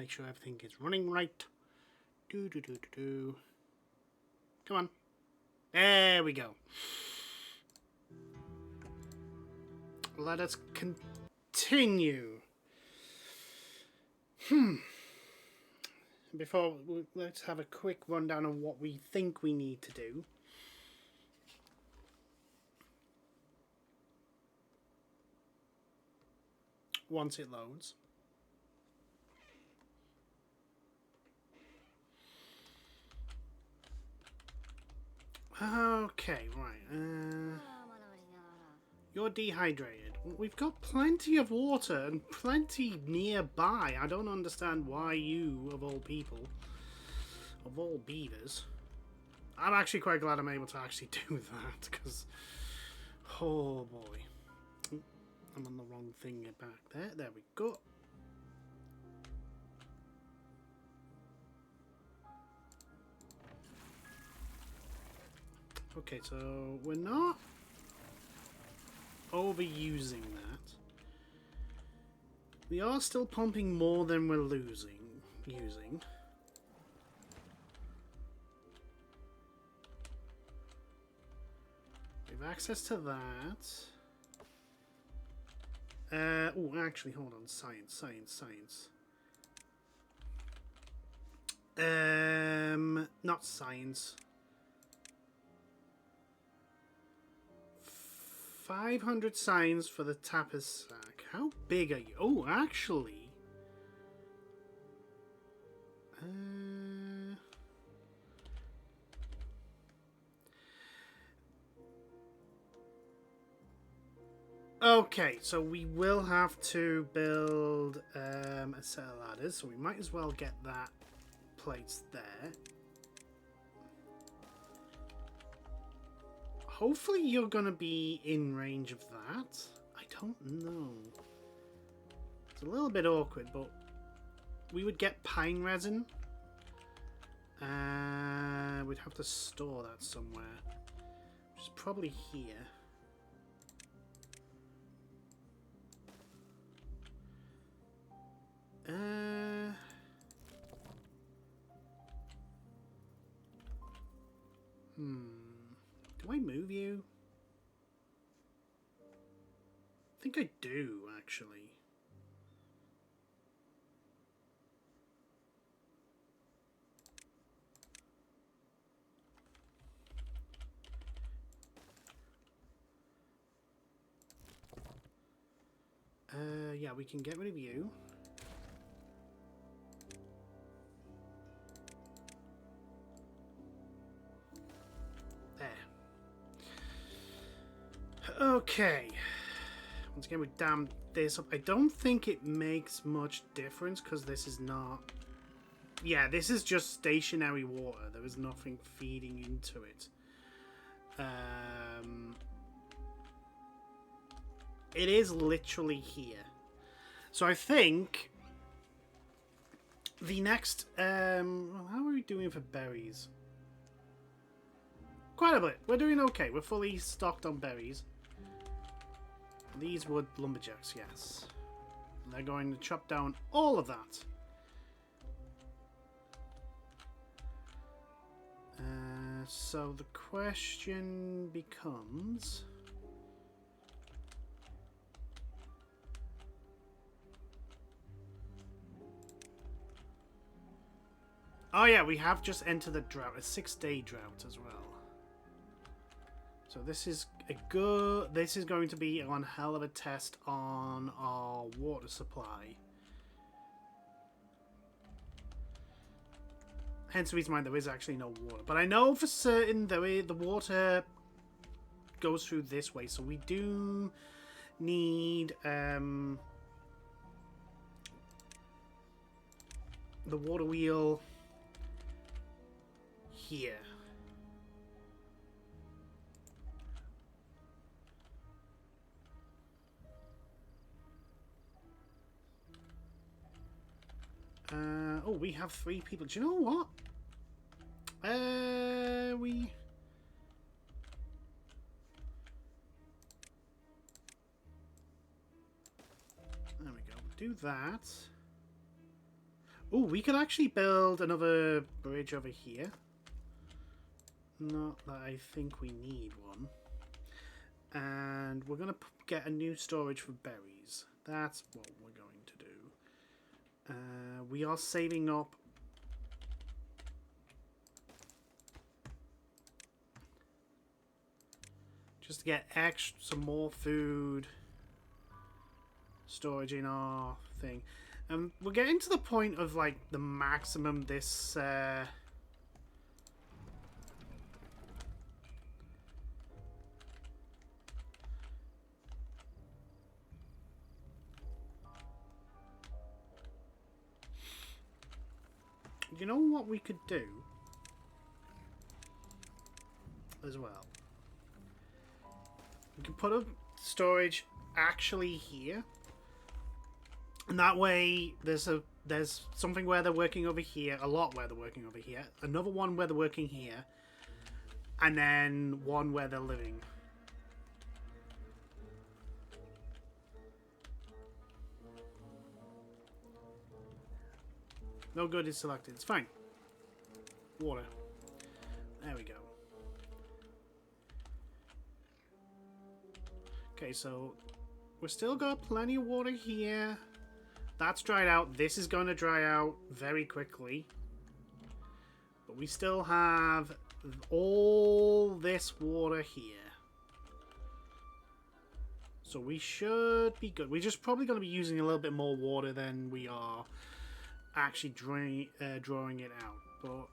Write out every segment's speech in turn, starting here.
make sure everything is running right. Come on. There we go. Let us continue. Before, let's have a quick rundown of what we think we need to do. Once it loads. Okay, right. You're dehydrated. We've got plenty of water and plenty nearby. I don't understand why you, of all people, of all beavers... I'm actually quite glad I'm able to actually do that, because... Oh, boy. I'm on the wrong thing back there. There we go. Okay, so we're not overusing that. We are still pumping more than we're using. We have access to that. Oh, actually, hold on. Science. Not science. 500 signs for the tapas sack. How big are you? Oh, actually. Okay, so we will have to build a set of ladders, so we might as well get that placed there. Hopefully you're going to be in range of that. I don't know. It's a little bit awkward, but we would get pine resin. We'd have to store that somewhere, which is probably here. Do I move you? I think I do, actually. Yeah, we can get rid of you. Okay. Once again, we dammed this up. I don't think it makes much difference because this is not... Yeah, this is just stationary water. There is nothing feeding into it. It is literally here. So I think the next... how are we doing for berries? Quite a bit. We're doing okay. We're fully stocked on berries. These wood lumberjacks, yes. And they're going to chop down all of that. So the question becomes... Oh yeah, we have just entered a drought, a 6-day drought as well. So this is going to be one hell of a test on our water supply. Hence the reason why there is actually no water. But I know for certain the water goes through this way, so we do need the water wheel here. Oh, we have 3 people. Do you know what? There we go. Do that. Oh, we could actually build another bridge over here. Not that I think we need one. And we're going to get a new storage for berries. That's what we're going to do. We are saving up. Just to get some more food storage in our thing. We're getting to the point of like the maximum this you know what we could do as well? We can put a storage actually here. And that way there's something where they're working over here, a lot where they're working over here, another one where they're working here, and then one where they're living. No good is selected. It's fine. Water. There we go. Okay, so we've still got plenty of water here. That's dried out. This is going to dry out very quickly. But we still have all this water here. So we should be good. We're just probably going to be using a little bit more water than we are actually drawing it out. But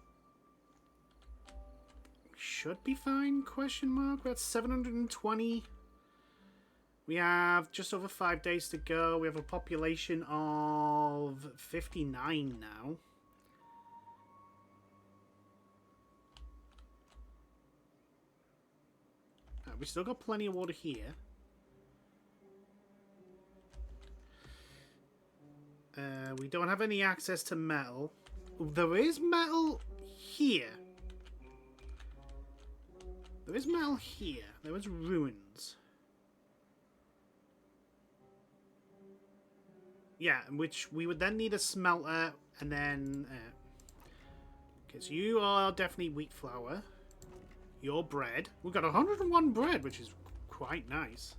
we should be fine, question mark. We're at 720. We have just over 5 days to go. We have a population of 59 now. We still got plenty of water here. We don't have any access to metal. There is metal here. There is metal here. There is ruins. Yeah, which we would then need a smelter, and then... okay, so you are definitely wheat flour. Your bread. We've got 101 bread, which is quite nice.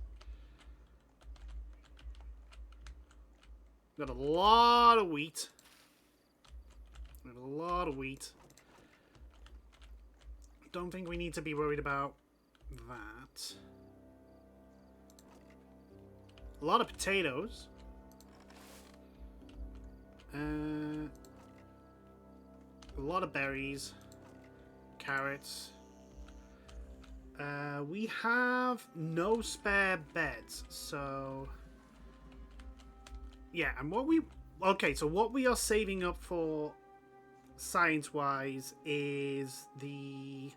Got a lot of wheat. Got a lot of wheat. Don't think we need to be worried about that. A lot of potatoes. A lot of berries. Carrots. We have no spare beds, so... yeah, and what we... okay, so what we are saving up for science-wise is the...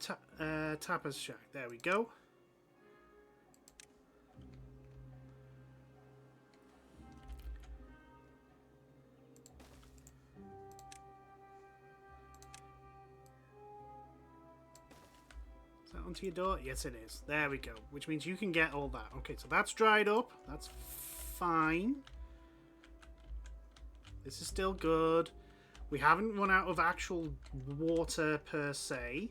tapas shack. There we go. Onto your door? Yes, it is. There we go. Which means you can get all that. Okay, so that's dried up. That's fine. This is still good. We haven't run out of actual water per se.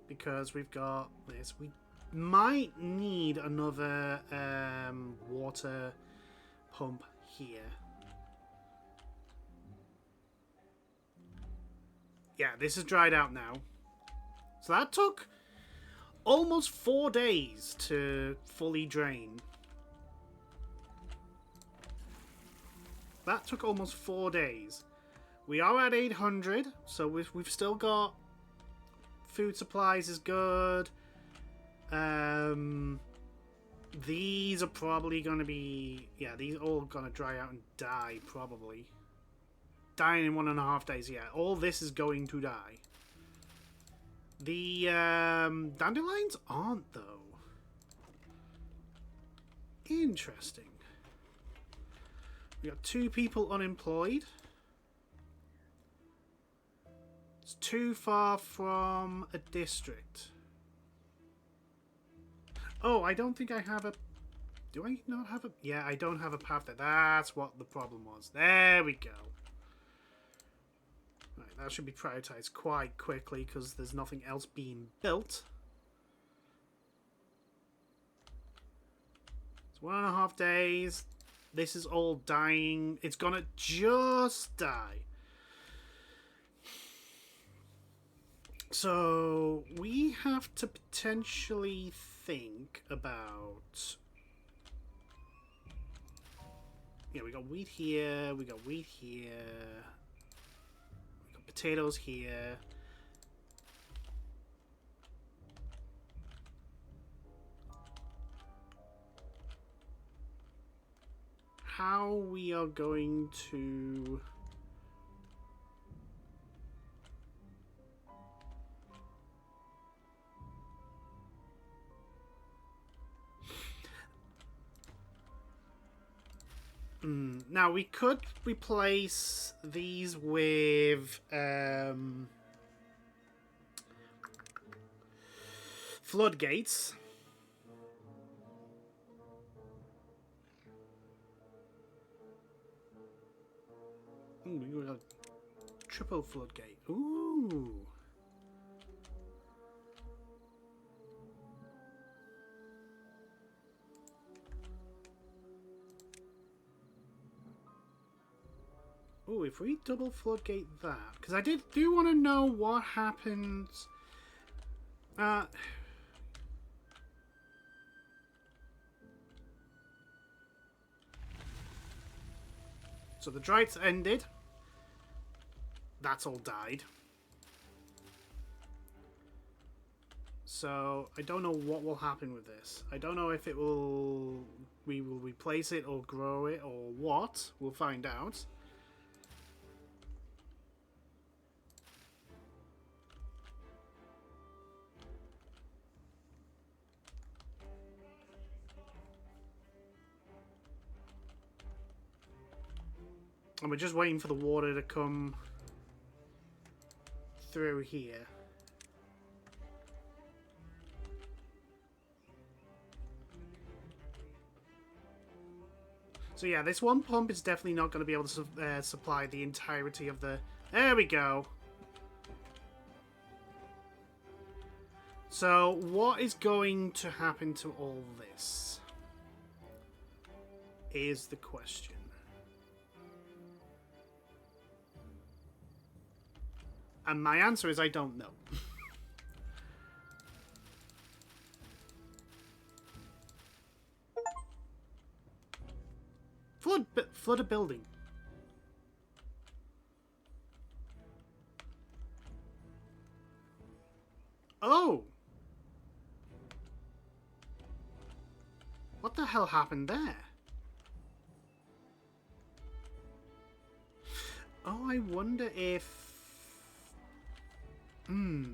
Because we've got this. We might need another water pump here. Yeah, this is dried out now. So that took almost 4 days to fully drain. That took almost 4 days. We are at 800, so we've still got food supplies is good. These are probably going to be... yeah, these are all going to dry out and die, probably. Dying in 1.5 days, yeah. All this is going to die. The dandelions aren't, though. Interesting. We got 2 people unemployed. It's too far from a district. Oh, I don't think I have a Do I not have a... Yeah, I don't have a path there. That's what the problem was. There we go. Right, that should be prioritized quite quickly because there's nothing else being built. It's 1.5 days. This is all dying. It's gonna just die. So we have to potentially think about... Yeah, we got wheat here, we got wheat here, we got potatoes here. How we are going to... Now, we could replace these with floodgates. Ooh, we got a triple floodgate. Ooh. Ooh, if we double floodgate that, because I do want to know what happens. So the droughts ended. That's all died. So I don't know what will happen with this. I don't know if we will replace it or grow it or what. We'll find out. And we're just waiting for the water to come through here. So yeah, this one pump is definitely not going to be able to supply the entirety of the... There we go. So what is going to happen to all this is the question. And my answer is I don't know. Flood a building. Oh! What the hell happened there? Oh, I wonder if...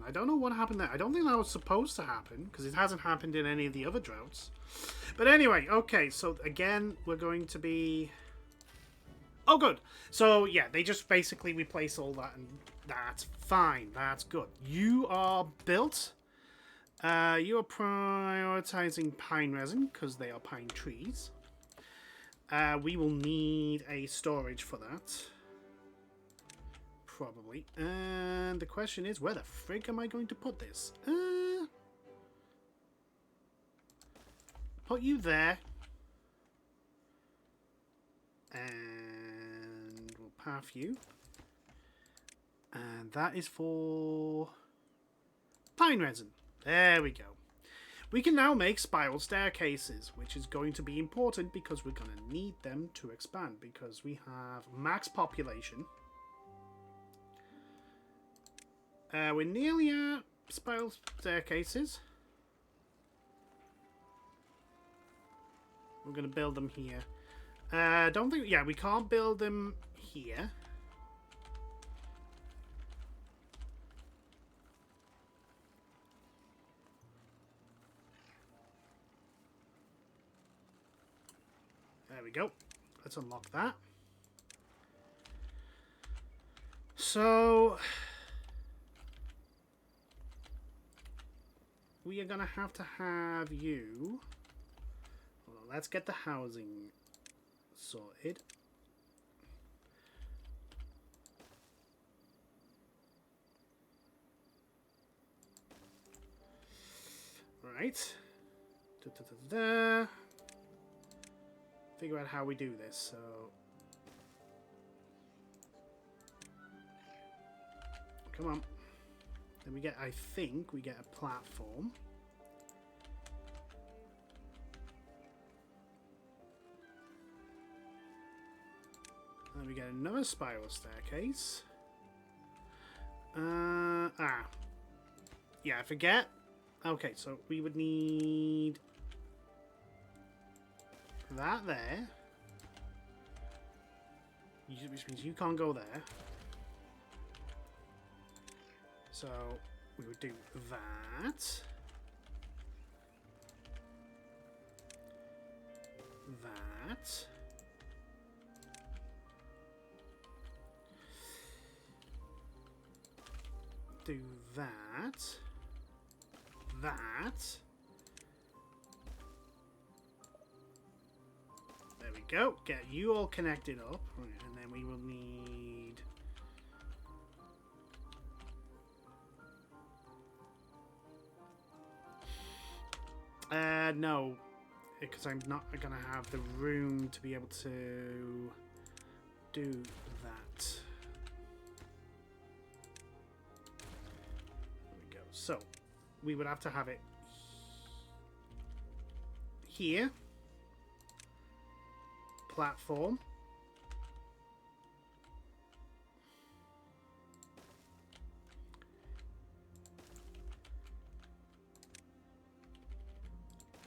I don't know what happened there. I don't think that was supposed to happen, because it hasn't happened in any of the other droughts. But anyway, okay, so again, we're going to be... Oh, good. So, yeah, they just basically replace all that, and that's fine. That's good. You are built. You are prioritizing pine resin, because they are pine trees. We will need a storage for that. Probably. And the question is, where the frig am I going to put this? Put you there. And we'll path you. And that is for pine resin. There we go. We can now make spiral staircases, which is going to be important because we're going to need them to expand because we have max population. We're nearly at spiral staircases. We're going to build them here. Don't think... Yeah, we can't build them here. There we go. Let's unlock that. So... we are going to have you... Hold on, let's get the housing sorted. Right. Da, da, da, da. Figure out how we do this. So, come on. Then we get, I think, we get a platform. And then we get another spiral staircase. Yeah, I forget. Okay, so we would need that there. Which means you can't go there. So we would do that. That. Do that. That. There we go. Get you all connected up. Right, and then we will need... no. Because I'm not going to have the room to be able to do that. There we go. So, we would have to have it here. Platform.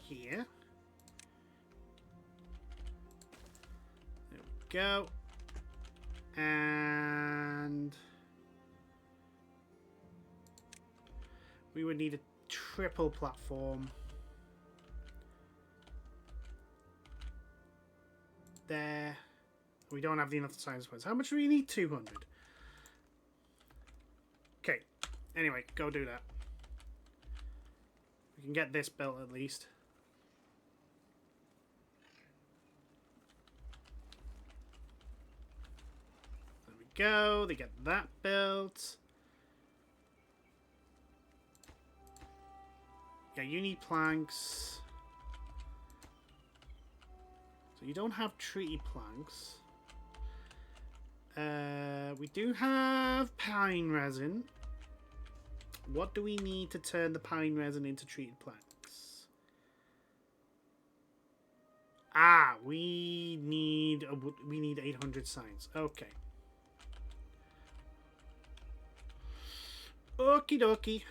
Here. There we go. And we would need a triple platform there. We don't have enough science points. How much do we need? 200. Okay. Anyway, go do that. We can get this built at least. There we go. They get that built. Yeah, you need planks. So you don't have treaty planks. We do have pine resin. What do we need to turn the pine resin into treated planks? Ah, we need 800 signs. Okay. Okie dokie.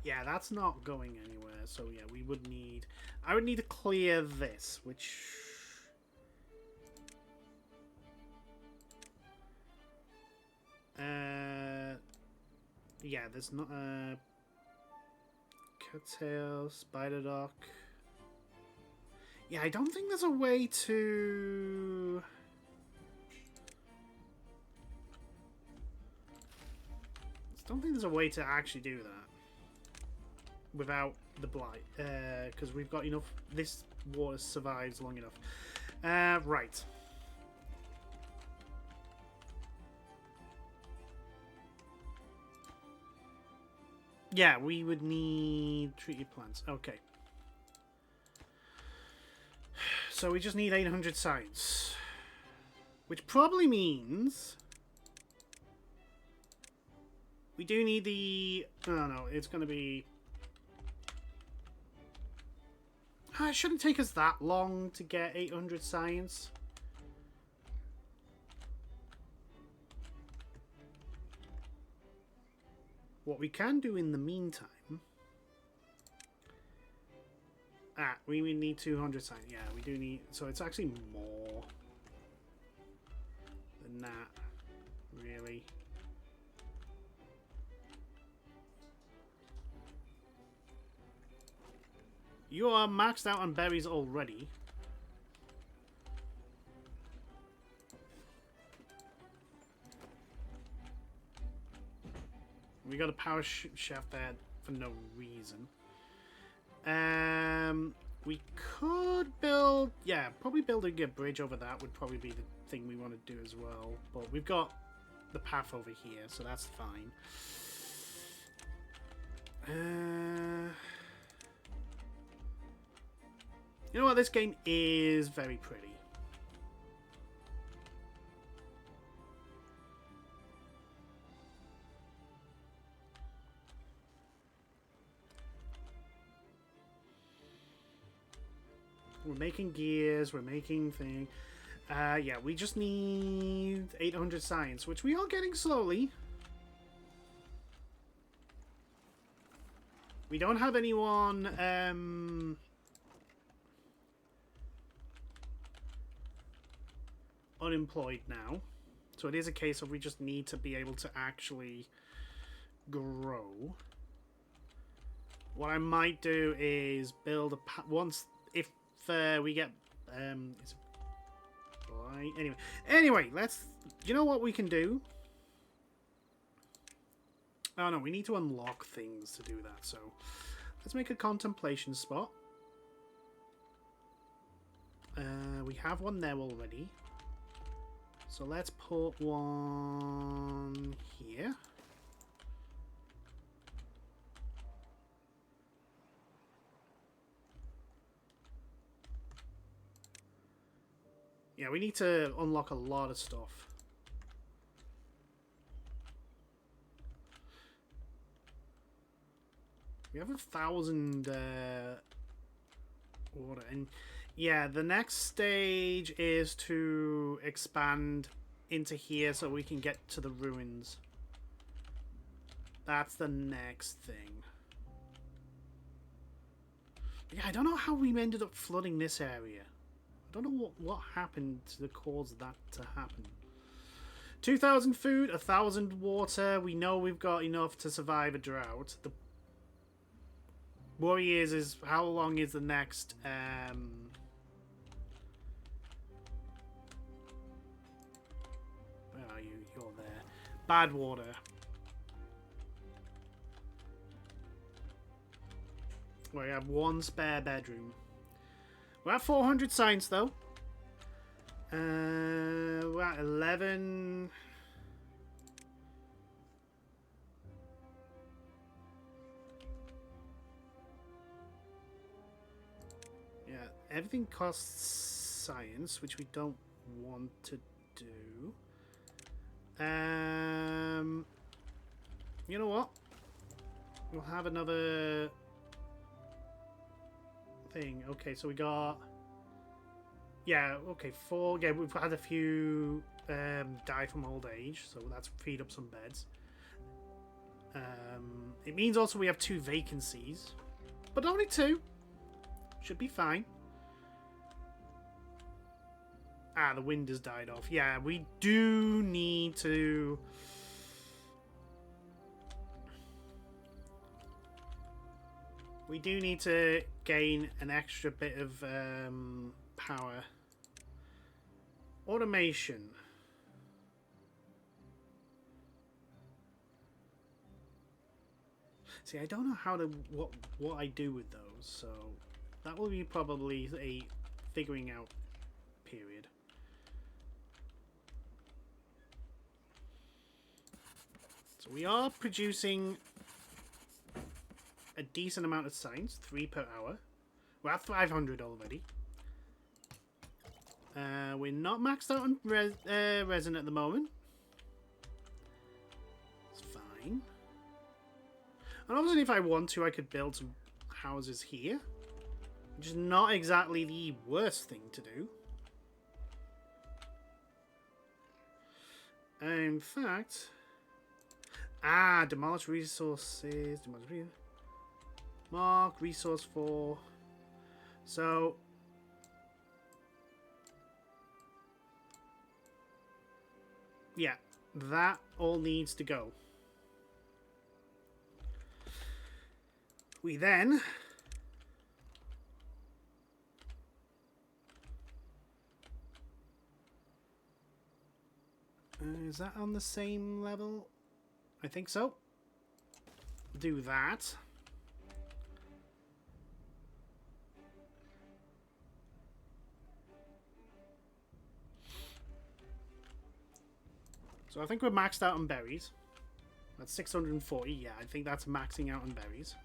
Yeah, that's not going anywhere. So yeah, we would need... I would need to clear this, which... Yeah, there's not... Cattail, spider dock... Yeah, I don't think there's a way to... I don't think there's a way to actually do that without the blight, because we've got enough. This water survives long enough. Right. Yeah, we would need treated plants. Okay. So we just need 800 science, which probably means we do need the... No, it's going to be... It shouldn't take us that long to get 800 science. What we can do in the meantime... we need 200 science. Yeah, we do need... So it's actually more than that, really. You are maxed out on berries already. We got a power shaft there for no reason. We could build... Yeah, probably building a bridge over that would probably be the thing we want to do as well. But we've got the path over here, so that's fine. You know what? This game is very pretty. We're making gears, we're making things. Yeah, we just need 800 science, which we are getting slowly. We don't have anyone unemployed now. So it is a case of we just need to be able to actually grow. What I might do is build a... Once... If we get... Anyway, let's... You know what we can do? Oh no, we need to unlock things to do that, so... Let's make a contemplation spot. We have one there already. So let's put one here. Yeah, we need to unlock a lot of stuff. We have 1,000 water, and yeah, the next stage is to expand into here so we can get to the ruins. That's the next thing. Yeah, I don't know how we ended up flooding this area. I don't know what happened to cause that to happen. 2,000 food, 1,000 water. We know we've got enough to survive a drought. The worry is how long is the next... Where are you? You're there. Bad water. We have one spare bedroom. We're at 400 science though. We're at 11. Yeah, everything costs science, which we don't want to do. You know what? We'll have another thing. Okay, so we got... Yeah, okay, 4. Yeah, we've had a few die from old age, so that's freed up some beds. It means also we have 2 vacancies, but only 2. Should be fine. Ah, the wind has died off. Yeah, we do need to... We do need to gain an extra bit of power. Automation. See, I don't know how to what I do with those, so that will be probably a figuring out period. So we are producing a decent amount of science, 3 per hour. We're at 500 already. We're not maxed out on resin at the moment. It's fine. And obviously if I want to, I could build some houses here. Which is not exactly the worst thing to do. In fact... Ah, demolish resources. Demolish resources. Mark, resource 4. So... Yeah, that all needs to go. We then... is that on the same level? I think so. do that. So I think we're maxed out on berries. That's 640. Yeah, I think that's maxing out on berries.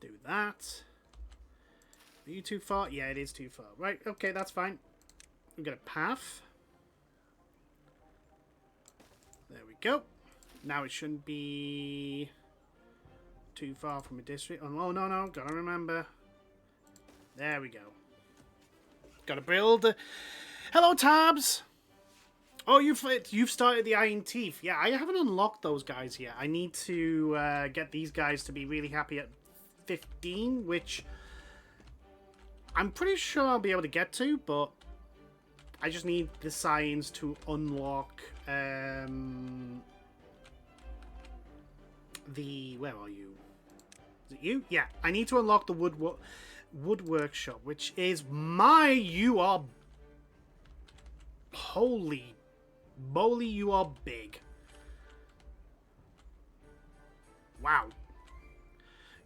Do that. Are you too far? Yeah, it is too far. Right, okay, that's fine. We've got a path. There we go. Now it shouldn't be too far from a district. Oh, no. Gotta remember. There we go. Gotta build. Hello, Tabs! Oh, you've started the Iron Teeth. Yeah, I haven't unlocked those guys yet. I need to get these guys to be really happy at 15, which I'm pretty sure I'll be able to get to, but I just need the science to unlock the... Where are you? Is it you? Yeah, I need to unlock the wood workshop, which is you are... Holy moly, you are big. Wow.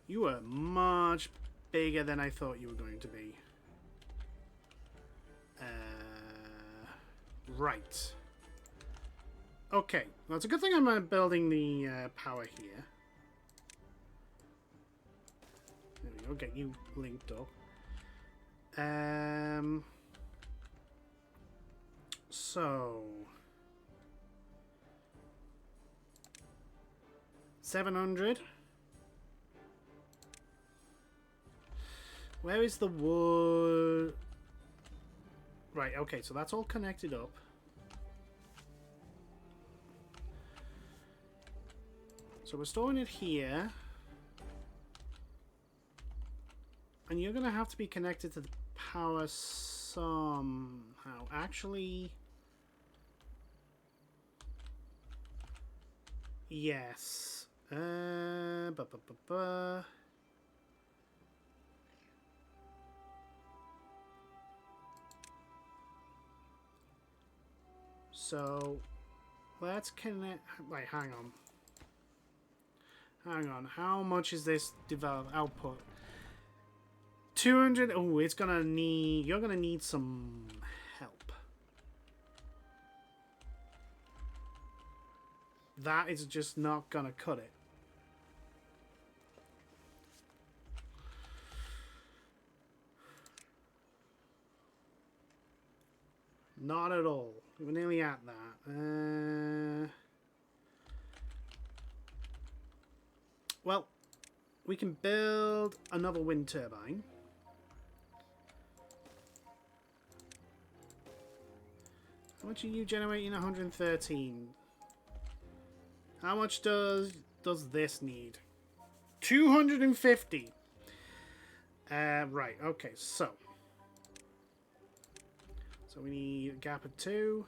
You are much bigger than I thought you were going to be. Right. Okay. Well, it's a good thing I'm building the power here. There we go. Get you linked up. So... 700. Where is the wood? Right, okay, so that's all connected up. So we're storing it here. And you're going to have to be connected to the power somehow. Actually... Yes. So, let's connect... Wait, hang on. Hang on. How much is this output? 200... Oh, it's gonna need... You're gonna need some help. That is just not gonna cut it. Not at all. We're nearly at that. Well, we can build another wind turbine. How much are you generating? 113. How much does this need? 250. Right, okay, so we need a gap of 2.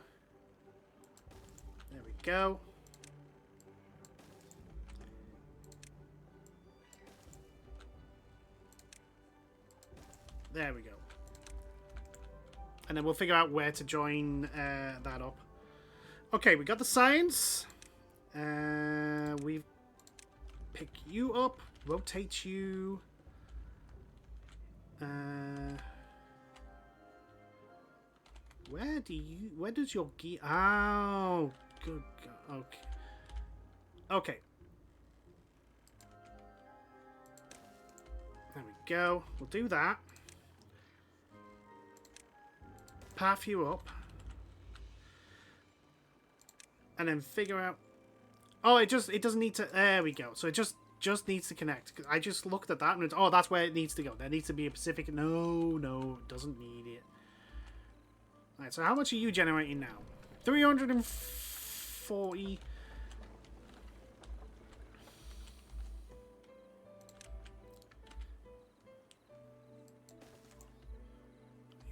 There we go. There we go. And then we'll figure out where to join that up. Okay, we got the science. We pick you up, rotate you. Where does your gear... Oh, good God. Okay. Okay. There we go. We'll do that. Path you up. And then figure out... Oh, it doesn't need to... There we go. So it just needs to connect. I just looked at that and it's... Oh, that's where it needs to go. There needs to be a specific... No, it doesn't need it. Alright, so how much are you generating now? 340.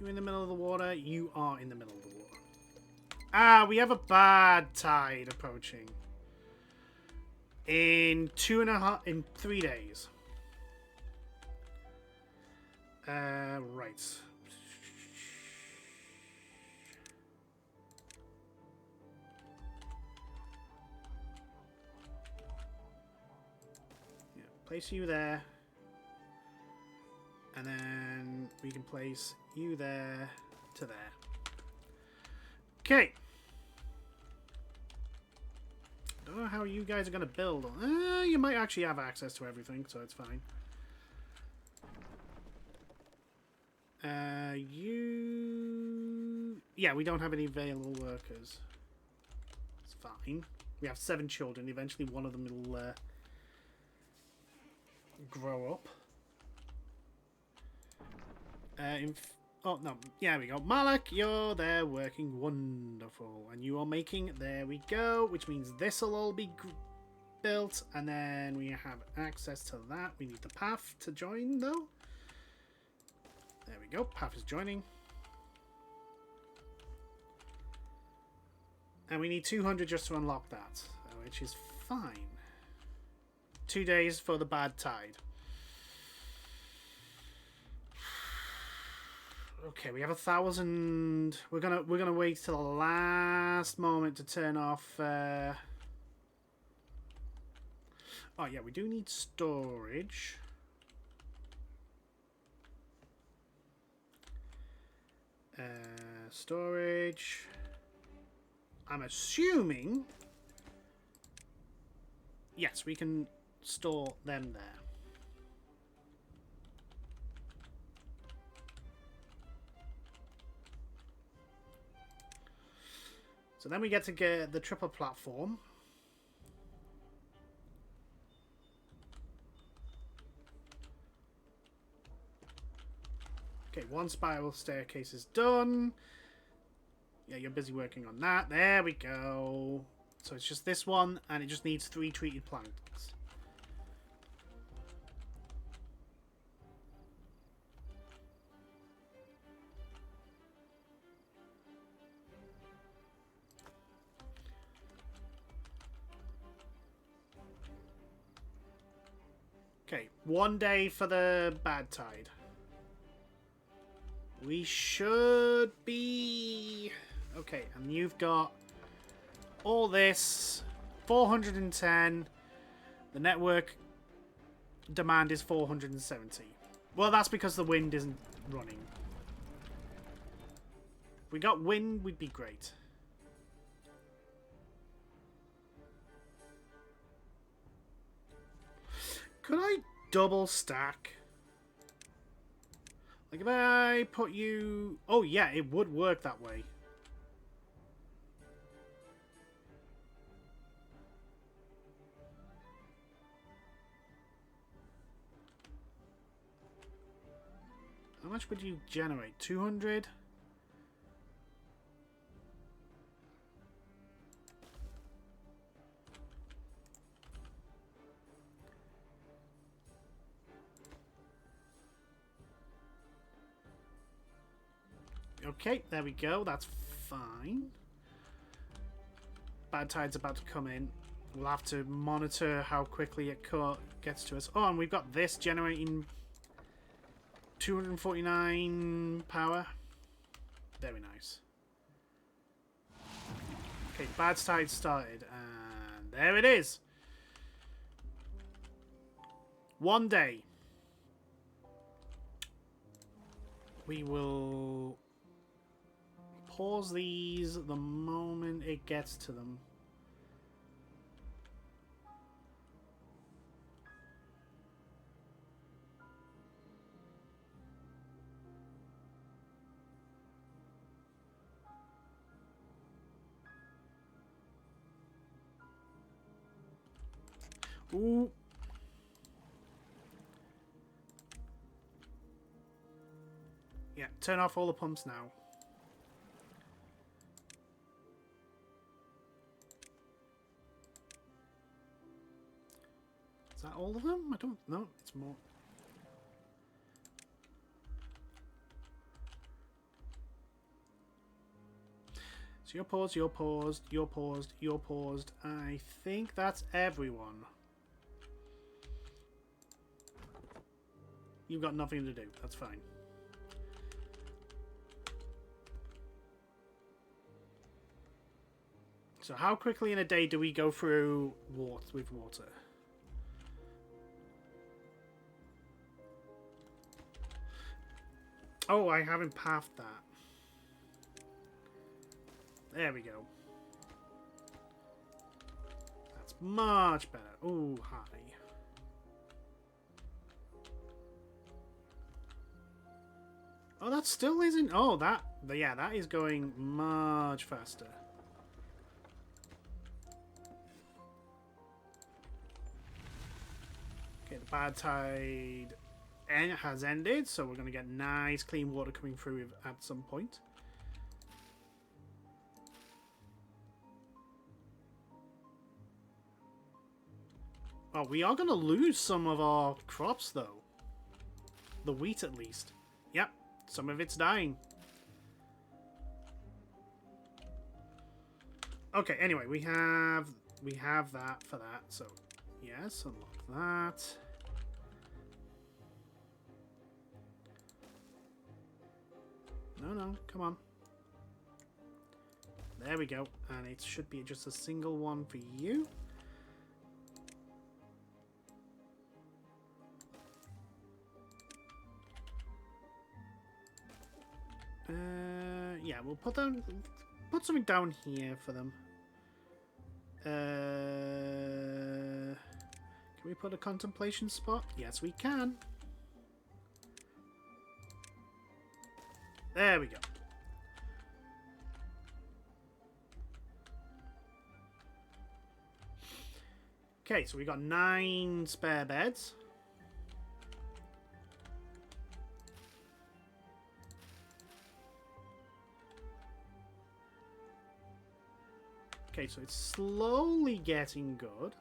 You in the middle of the water? You are in the middle of the water. Ah, we have a bad tide approaching. In 3 days. Right. Place you there. And then we can place you there to there. Okay. Don't know how you guys are going to build. You might actually have access to everything, so it's fine. You... Yeah, we don't have any available workers. It's fine. We have 7 children. Eventually one of them will grow up. Oh, no. Yeah, we go. Malak, you're there working wonderful. And you are making... There we go. Which means this will all be built. And then we have access to that. We need the path to join, though. There we go. Path is joining. And we need 200 just to unlock that. Which is fine. 2 days for the bad tide. Okay, we have 1,000. We're gonna wait till the last moment to turn off. Oh yeah, we do need storage. Storage. I'm assuming. Yes, we can store them there. So then we get to get the triple platform. Okay, 1 spiral staircase is done. Yeah, you're busy working on that. There we go. So it's just this one, and it just needs 3 treated planks. Okay, 1 day for the bad tide. We should be... Okay, and you've got all this. 410. The network demand is 470. Well, that's because the wind isn't running. If we got wind, we'd be great. Could I double stack? Like if I put you... Oh yeah, it would work that way. How much would you generate? 200? Okay, there we go. That's fine. Bad tide's about to come in. We'll have to monitor how quickly it gets to us. Oh, and we've got this generating 249 power. Very nice. Okay, bad tide started, and there it is. 1 day. We will pause these the moment it gets to them. Ooh. Yeah, turn off all the pumps now. Is that all of them? I don't know. It's more. So you're paused, you're paused, you're paused, you're paused. I think that's everyone. You've got nothing to do. That's fine. So how quickly in a day do we go through with water? Oh, I haven't pathed that. There we go. That's much better. Oh, hi. Oh, that still isn't... Oh, that... Yeah, that is going much faster. Okay, the bad tide has ended, so we're going to get nice clean water coming through at some point. Oh, we are going to lose some of our crops, though. The wheat, at least. Yep, some of it's dying. Okay, anyway, we have that for that, so yes, unlock that. No, come on. There we go, and it should be just a single one for you. Yeah, we'll put something down here for them. Can we put a contemplation spot? Yes, we can. There we go. Okay, so we got 9 spare beds. Okay, so it's slowly getting good.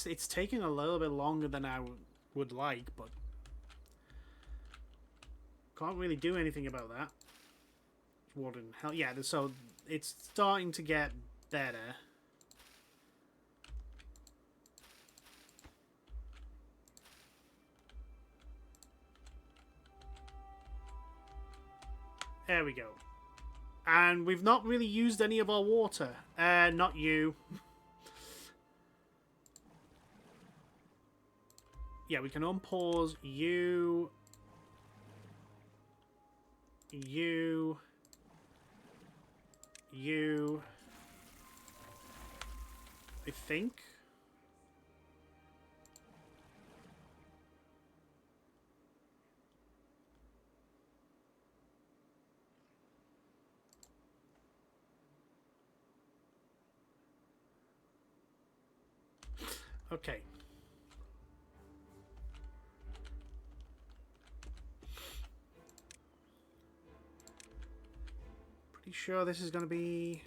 It's taking a little bit longer than I would like, but can't really do anything about that. Water and hell, yeah. So it's starting to get better. There we go. And we've not really used any of our water. Not you. Yeah, we can unpause you. You. I think. Okay. Pretty sure this is going to be...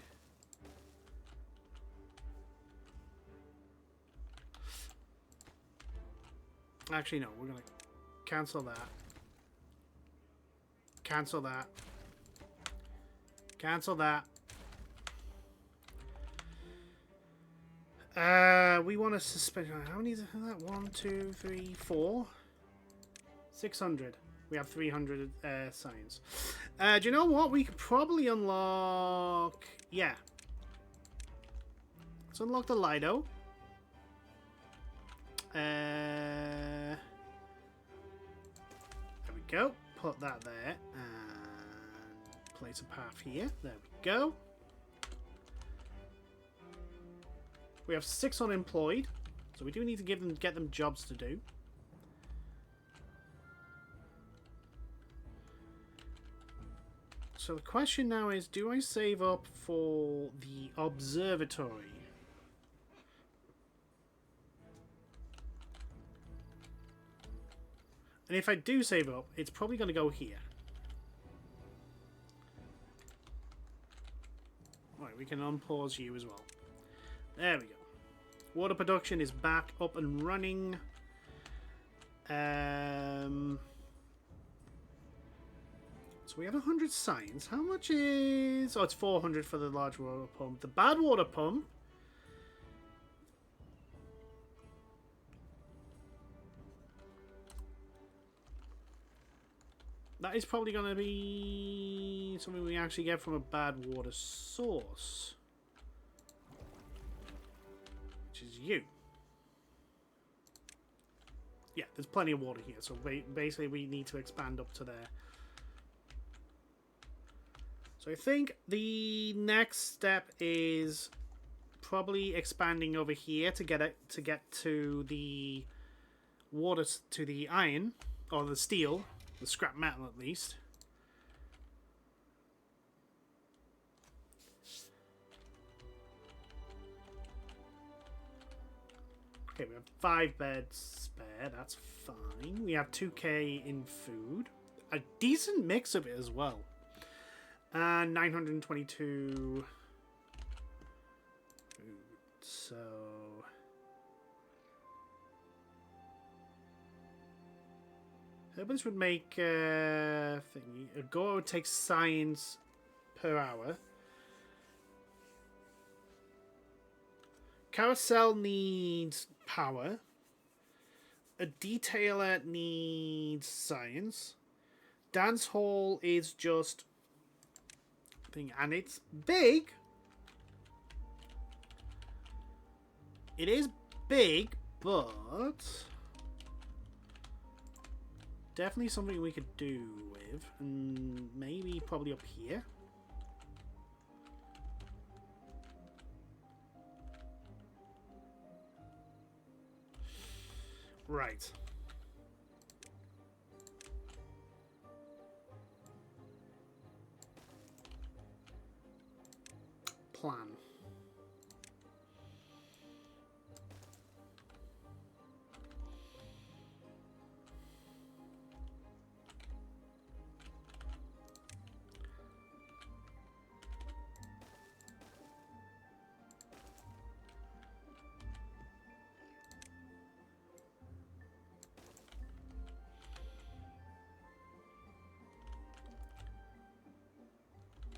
Actually, no. We're going to cancel that. Cancel that. Cancel that. We want to suspend... How many is that? 1, 2, 3, 4? 600. We have 300 signs. Do you know what? We could probably unlock... Yeah. Let's unlock the Lido. There we go. Put that there. And place a path here. There we go. We have 6 unemployed, so we do need to get them jobs to do. So the question now is, do I save up for the observatory? And if I do save up, it's probably going to go here. Right, we can unpause you as well. There we go. Water production is back up and running. So we have 100 signs. How much is... Oh, it's 400 for the large water pump. The bad water pump... That is probably going to be something we actually get from a bad water source. you. Yeah, there's plenty of water here, so basically we need to expand up to there. So I think the next step is probably expanding over here to get to the water, to the iron, or the steel, the scrap metal at least. Okay, we have 5 beds spare, that's fine. We have 2k in food. A decent mix of it as well. And 922 food, so... Herbalist would make thingy. A Goro takes science per hour. Carousel needs power. A detailer needs science. Dance hall is just thing, and it's big. It is big, but definitely something we could do with, and maybe probably up here. Right. Plan.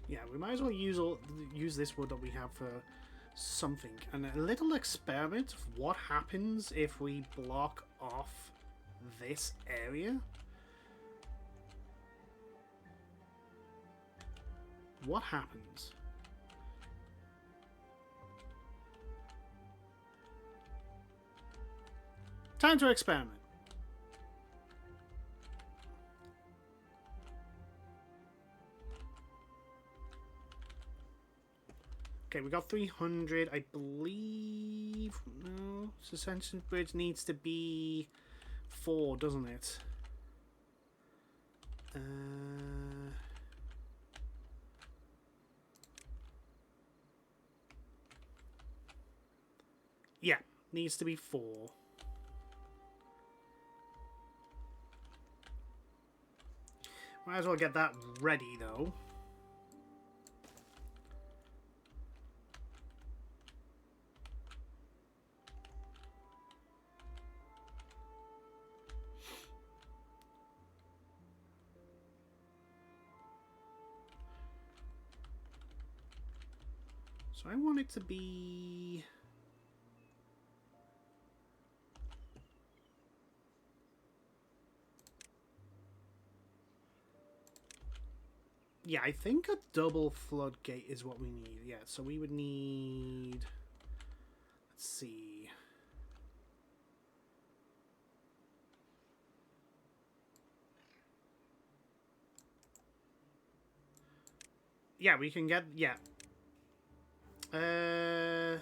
Yeah, we might as well use this wood that we have for something. And a little experiment of what happens if we block off this area. What happens? Time to experiment. Okay, we got 300, I believe. No, suspension bridge needs to be 4, doesn't it? Yeah, needs to be 4. Might as well get that ready, though. So I want it to be... Yeah, I think a double floodgate is what we need. Yeah, so we would need... Let's see... Yeah, we can get... Yeah. Is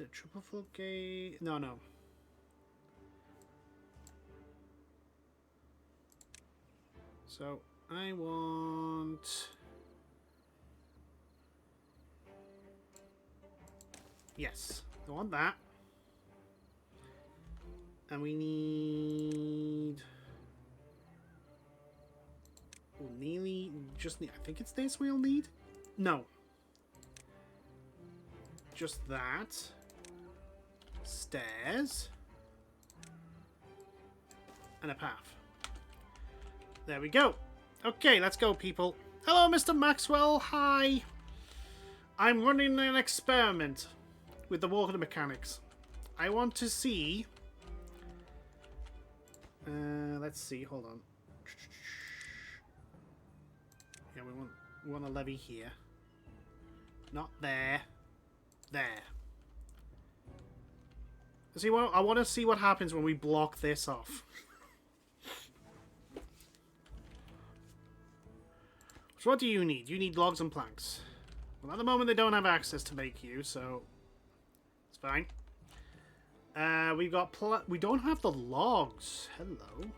it triple floodgate? No, no. So, I want... Yes, I want that. And we need... We'll nearly just need... I think it's this we'll need? No. Just that. Stairs. And a path. There we go. Okay, let's go, people. Hello, Mr. Maxwell. Hi. I'm running an experiment with the water mechanics. I want to see... let's see. Hold on. Yeah, We want a levee here. Not there. There. See what I want to see what happens when we block this off. So what do you need? You need logs and planks. Well, at the moment they don't have access to make you, so it's fine. We've got we don't have the logs. Hello.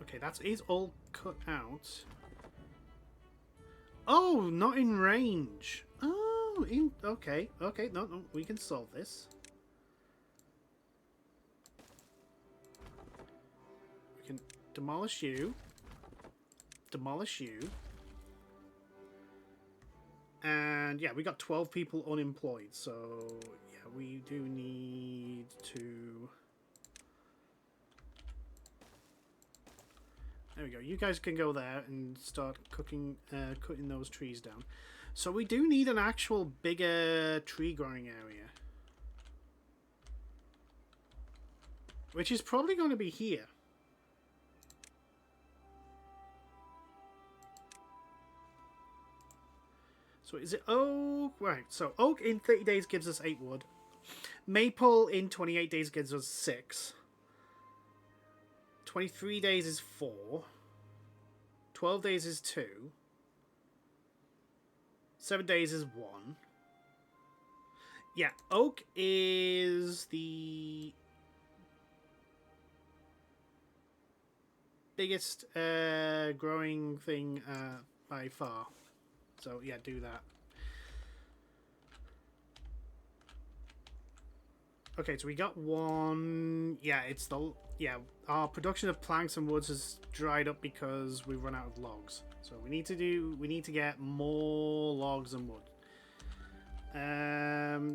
Okay, that is all cut out. Oh, not in range. Oh, okay, okay. No, we can solve this. We can demolish you. Demolish you. And yeah, we got 12 people unemployed. So yeah, we do need to... There we go. You guys can go there and start cutting those trees down. So we do need an actual bigger tree growing area. Which is probably going to be here. So is it oak? Right, so oak in 30 days gives us 8 wood. Maple in 28 days gives us 6. 23 days is 4. 12 days is 2. 7 days is 1. Yeah, oak is the biggest growing thing by far. So yeah, do that. Okay, so we got one. Yeah, it's the our production of planks and woods has dried up because we've run out of logs. So we need to get more logs and wood.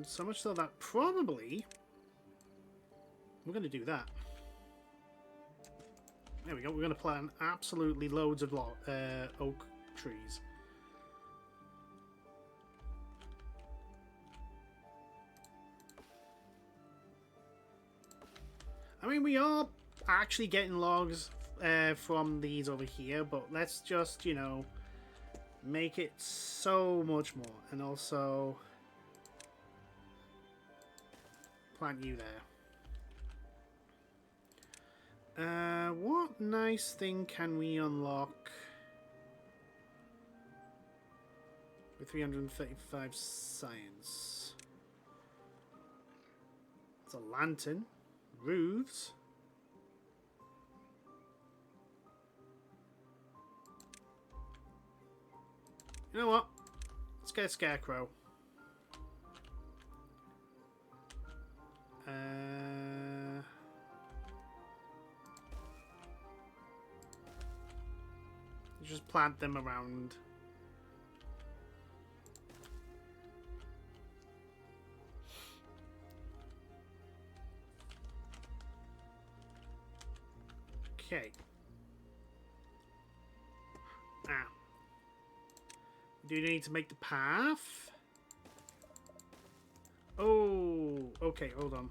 So much so that probably we're going to do that. There we go. We're going to plant absolutely loads of oak trees. I mean, we are actually getting logs from these over here, but let's just, you know, make it so much more. And also plant you there. What nice thing can we unlock with 335 science? It's a lantern. Roofs. You know what? Let's get a scarecrow. Just plant them around. Okay. Do you need to make the path? Oh, okay, hold on.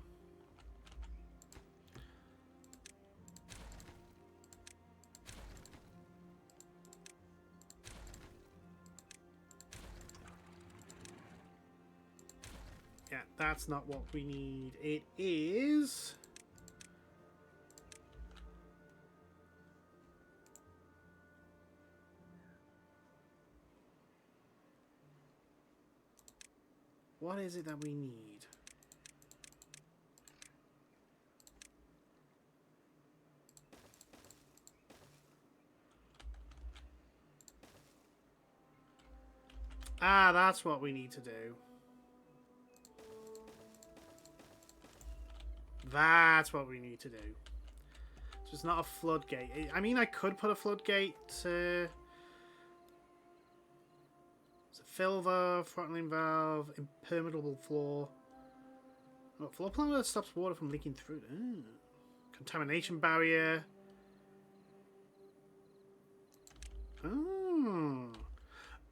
Yeah, that's not what we need. It is... What is it that we need? Ah, that's what we need to do. That's what we need to do. So it's not a floodgate. I mean, I could put a floodgate to... Fill valve, throttling valve, impermeable floor. Oh, floor plan that stops water from leaking through. Contamination barrier. Oh.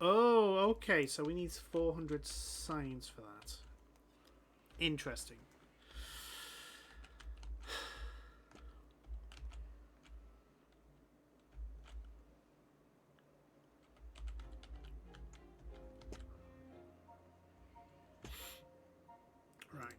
Oh, okay. So we need 400 signs for that. Interesting. Right.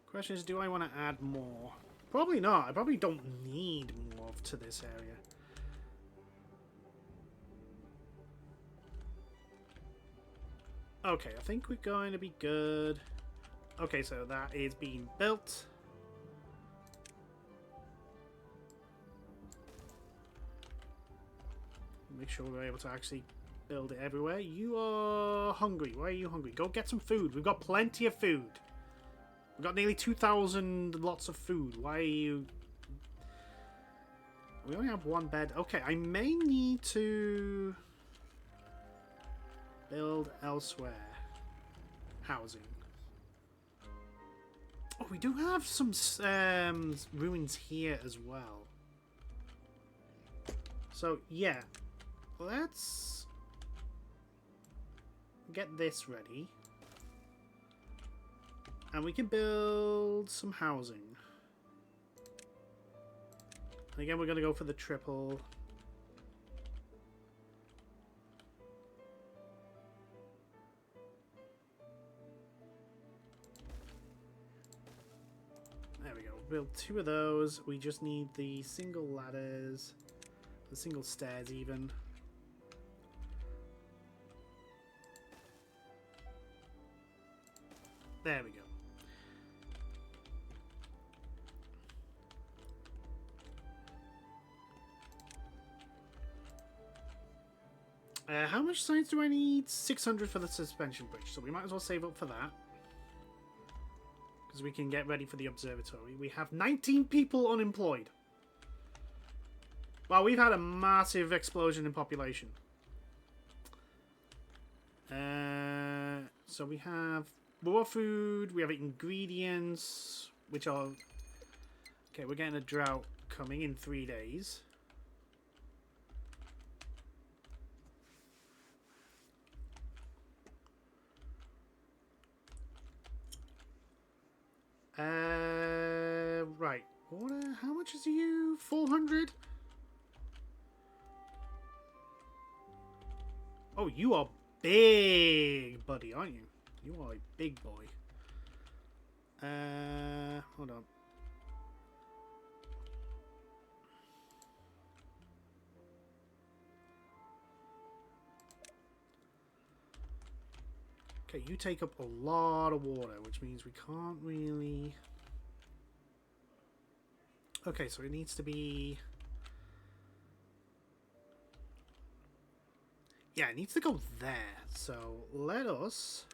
Question is, do I want to add more? Probably not. I probably don't need more to this area. Okay, I think we're going to be good. Okay, so that is being built. Make sure we're able to actually build it everywhere. You are hungry. Why are you hungry? Go get some food. We've got plenty of food. We've got nearly 2,000 lots of food. Why are you... We only have one bed. Okay, I may need to build elsewhere. Housing. Oh, we do have some ruins here as well. So, yeah. Let's get this ready. And we can build some housing. And again, we're going to go for the triple. There we go. Build 2 of those. We just need the single ladders. The single stairs even. There we go. How much science do I need? 600 for the suspension bridge, so we might as well save up for that. Because we can get ready for the observatory. We have 19 people unemployed. Well, we've had a massive explosion in population. So we have raw food, we have ingredients, which are... Okay, we're getting a drought coming in 3 days. Right. Water, how much is you? 400? Oh, you are big, buddy, aren't you? You are a big boy. Hold on. Okay, you take up a lot of water, which means we can't really... Okay, so it needs to be... Yeah, it needs to go there. So let us...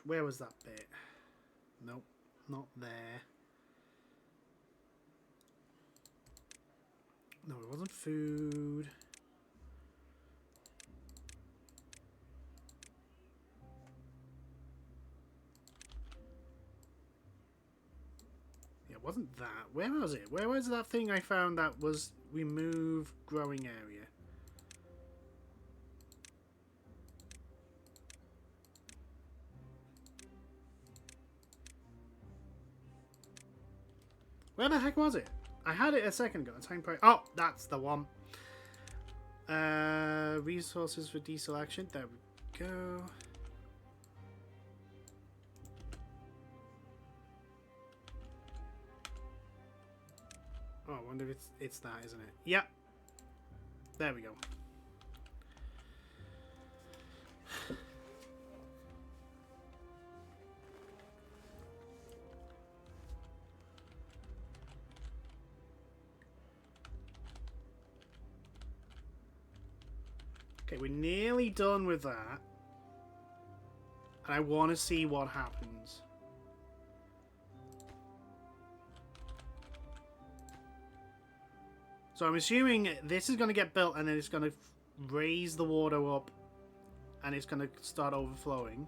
Where was that bit? Nope, not there. No, it wasn't food. Yeah, it wasn't that. Where was it? Where was that thing I found that was remove growing area? Where the heck was it? I had it a second ago. Time price. Oh, that's the one. Resources for deselection. There we go. Oh, I wonder if it's that, isn't it? Yep. There we go. Okay, we're nearly done with that. And I want to see what happens. So I'm assuming this is going to get built and then it's going to raise the water up and it's going to start overflowing.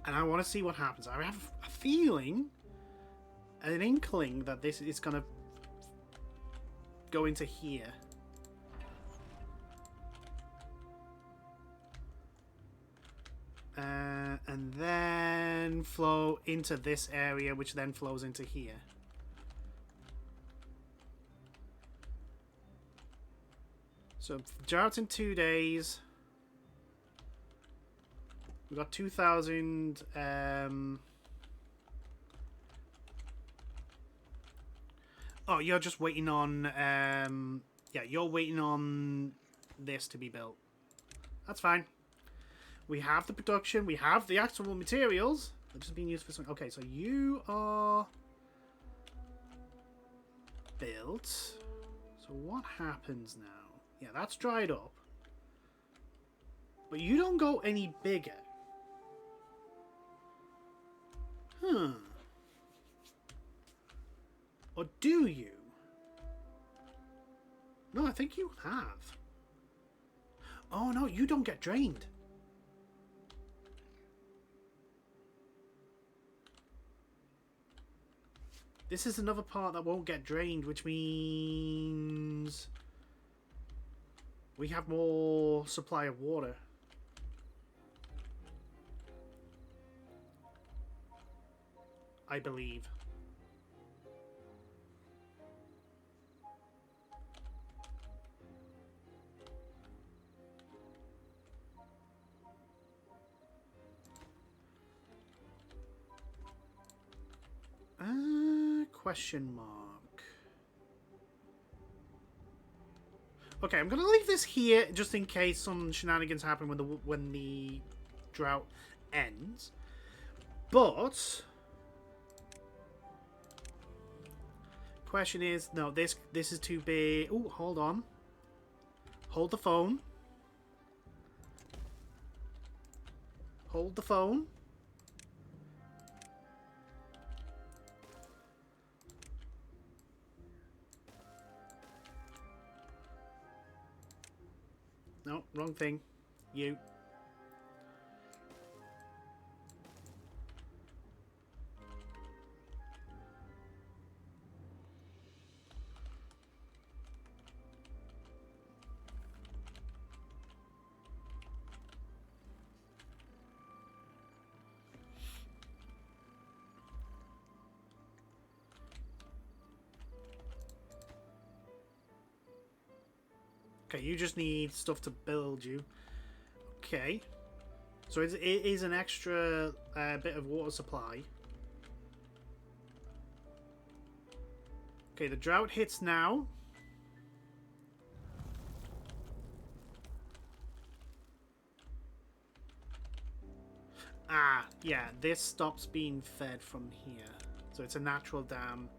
And I want to see what happens. I have a feeling, an inkling that this is going to go into here. stream flow into this area, which then flows into here. So drought in 2 days. We got 2,000. Oh, you're just waiting on. Yeah, you're waiting on this to be built. That's fine. We have the production. We have the actual materials. They're just being used for something. Okay, so you are built. So what happens now? Yeah, that's dried up. But you don't go any bigger. Huh. Or do you? No, I think you have. Oh, no, you don't get drained. This is another part that won't get drained, which means we have more supply of water. I believe. Question mark. Okay, I'm gonna leave this here just in case some shenanigans happen when the drought ends. But question is, no, this is too big. Oh, hold on. Hold the phone. Hold the phone. No, wrong thing. You. Okay, you just need stuff to build you. Okay. So it is an extra bit of water supply. Okay, the drought hits now. Ah, yeah, this stops being fed from here. So it's a natural dam.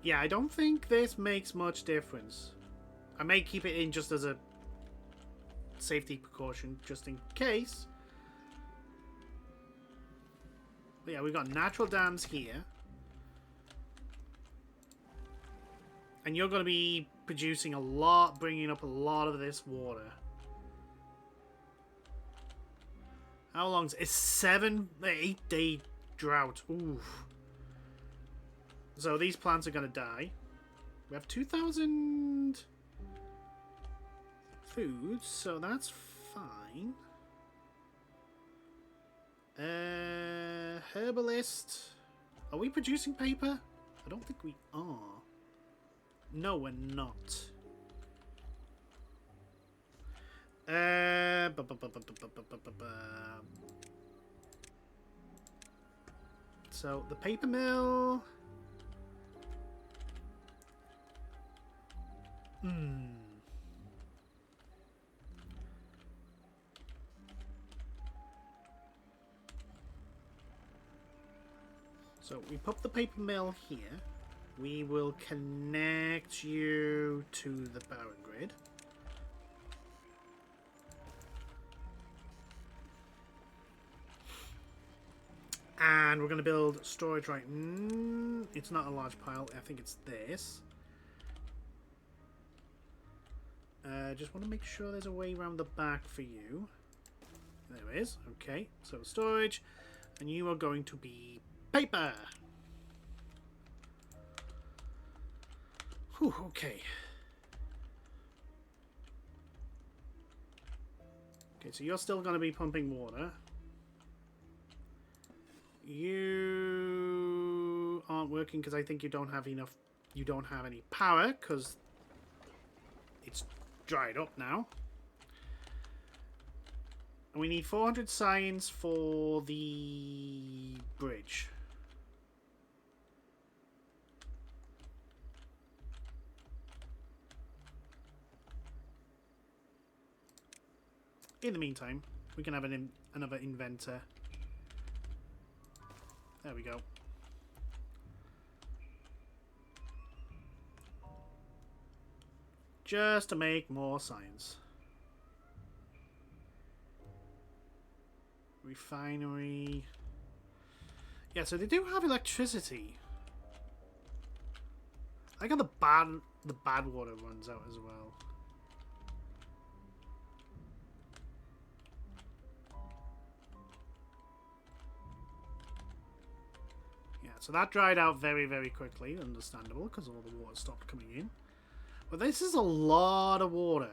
Yeah, I don't think this makes much difference. I may keep it in just as a safety precaution, just in case. But yeah, we've got natural dams here. And you're going to be producing a lot, bringing up a lot of this water. How long is it? It's 8-day drought. Oof. So these plants are going to die. We have 2,000 foods, so that's fine. Herbalist. Are we producing paper? I don't think we are. No, we're not. So the paper mill. So we pop the paper mill here. We will connect you to the power grid. And we're going to build storage right. It's not a large pile. I think it's this. Just want to make sure there's a way around the back for you. There is. Okay. So storage. And you are going to be paper. Whew, okay. Okay, so you're still going to be pumping water. You aren't working because I think you don't have enough. You don't have any power because it's dried up now. And we need 400 science for the bridge. In the meantime, we can have another inventor. There we go. Just to make more science. Refinery. Yeah, so they do have electricity. I got the bad water runs out as well. Yeah, so that dried out very, very quickly. Understandable, because all the water stopped coming in. But this is a lot of water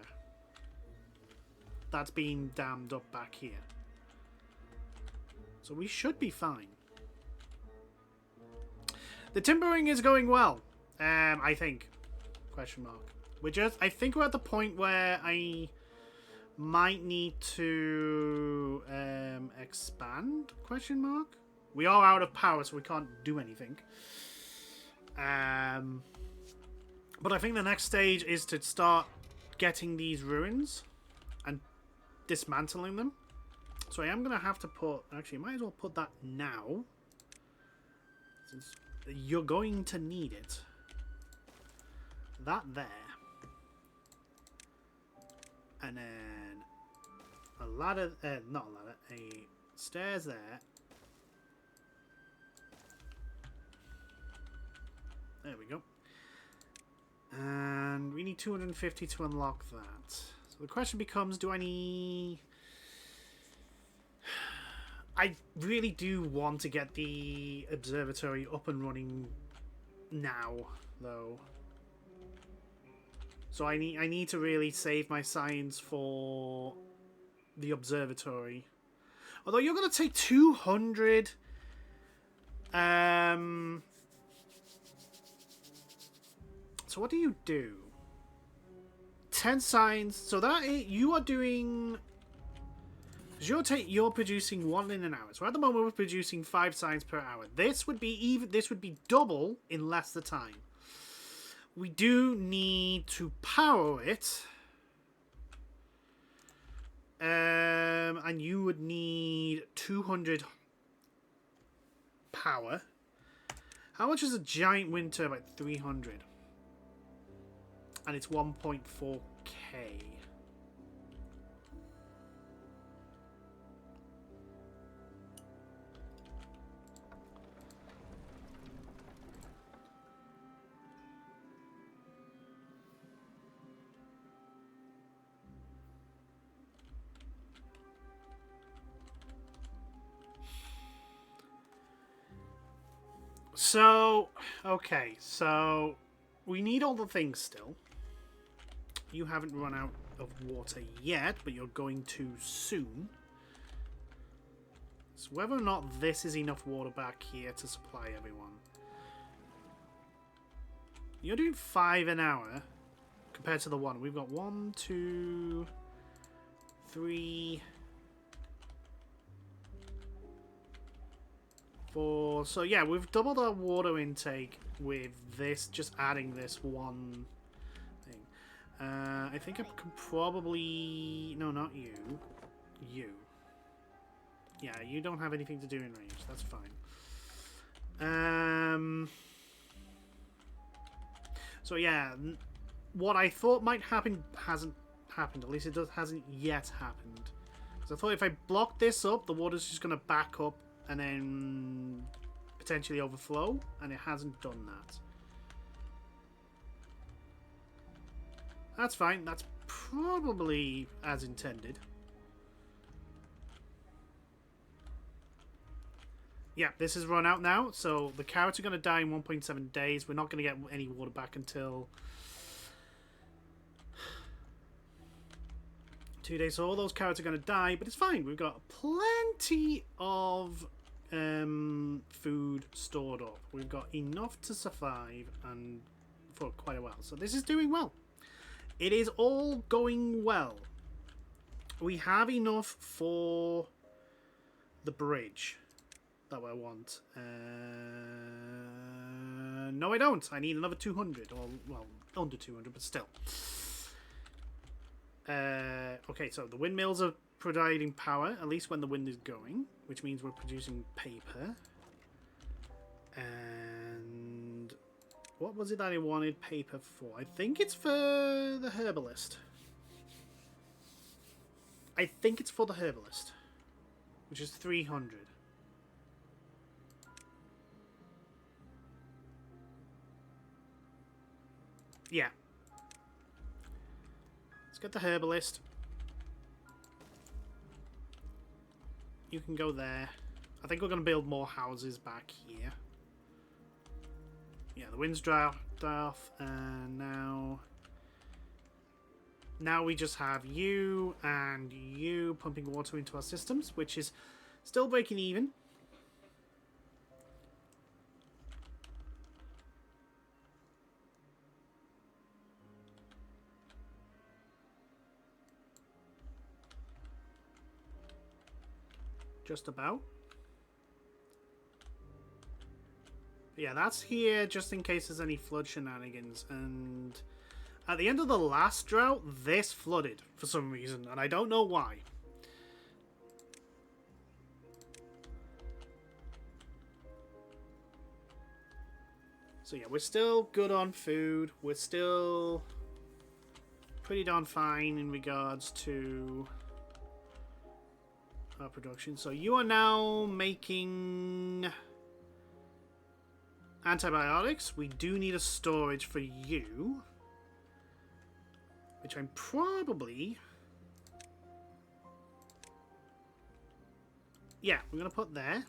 that's being dammed up back here. So we should be fine. The timbering is going well. I think. Question mark. I think we're at the point where I might need to expand? Question mark. We are out of power, so we can't do anything. But I think the next stage is to start getting these ruins and dismantling them. So I am going to have to put... Actually, I might as well put that now. Since you're going to need it. That there. And then a ladder... not a ladder. A stairs there. There we go. And we need 250 to unlock that. So the question becomes, do I need... I really do want to get the observatory up and running now, though. So I need to really save my science for the observatory. Although you're going to take 200... So what do you do? 10 science. So that you are doing... You're producing 1 in an hour. So at the moment we're producing 5 science per hour. This would be double in less the time. We do need to power it. And you would need 200 power. How much is a giant wind turbine? 300. And it's 1.4k. So, okay, so we need all the things still. You haven't run out of water yet, but you're going to soon. So whether or not this is enough water back here to supply everyone. You're doing 5 an hour compared to the 1. We've got 1, 2, 3, 4. So yeah, we've doubled our water intake with this, just adding this one thing. I think I can probably... No, not you. You. Yeah, you don't have anything to do in range. That's fine. So yeah, what I thought might happen hasn't happened. At least it hasn't yet happened. Because I thought if I block this up, the water's just going to back up and then potentially overflow, and it hasn't done that. That's fine. That's probably as intended. Yeah, this has run out now, so the carrots are going to die in 1.7 days. We're not going to get any water back until 2 days. So all those carrots are going to die, but it's fine. We've got plenty of food stored up. We've got enough to survive and for quite a while. So this is doing well. It is all going well. We have enough for the bridge that I want. No, I don't. I need another 200. Or, well, under 200, but still. Okay, so the windmills are providing power, at least when the wind is going, which means we're producing paper. And what was it that I wanted paper for? I think it's for the herbalist. I think it's for the herbalist, which is 300. Yeah. Let's get the herbalist. You can go there. I think we're going to build more houses back here. Yeah, the wind's dropped off, and now we just have you and you pumping water into our systems, which is still breaking even. Just about. But yeah, that's here just in case there's any flood shenanigans. And at the end of the last drought, this flooded for some reason, and I don't know why. So yeah, we're still good on food. We're still pretty darn fine in regards to our production. So you are now making antibiotics. We do need a storage for you, which I'm probably... Yeah, we're going to put there.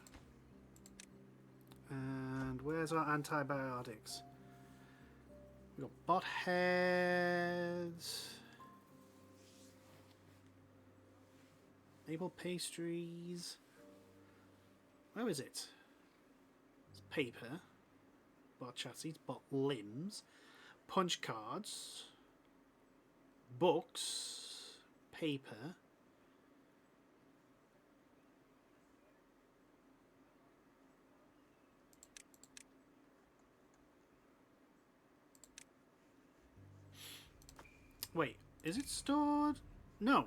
And where's our antibiotics? We've got bot heads, maple pastries. Where is it? It's paper, bot chassis, bot limbs, punch cards, books, paper. Wait, is it stored? No.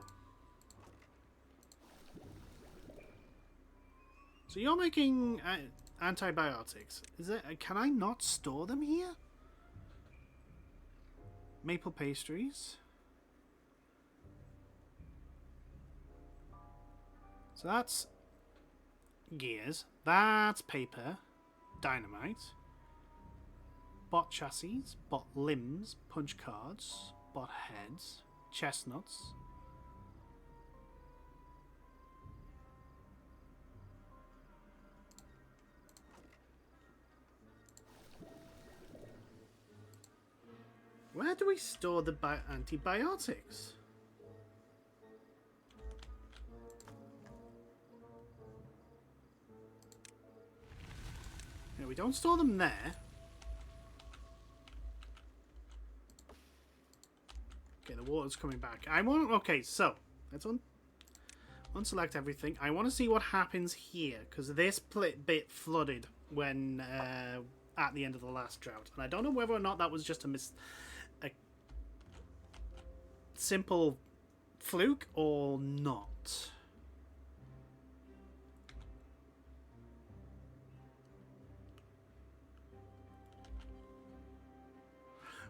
So you're making antibiotics. Is it? Can I not store them here? Maple pastries. So that's gears. That's paper. Dynamite. Bot chassis. Bot limbs. Punch cards. Bot heads. Chestnuts. Where do we store the antibiotics? Yeah, we don't store them there. Okay, the water's coming back. I want... Okay, so let's unselect everything. I want to see what happens here, because this bit flooded when at the end of the last drought, and I don't know whether or not that was just a simple fluke or not.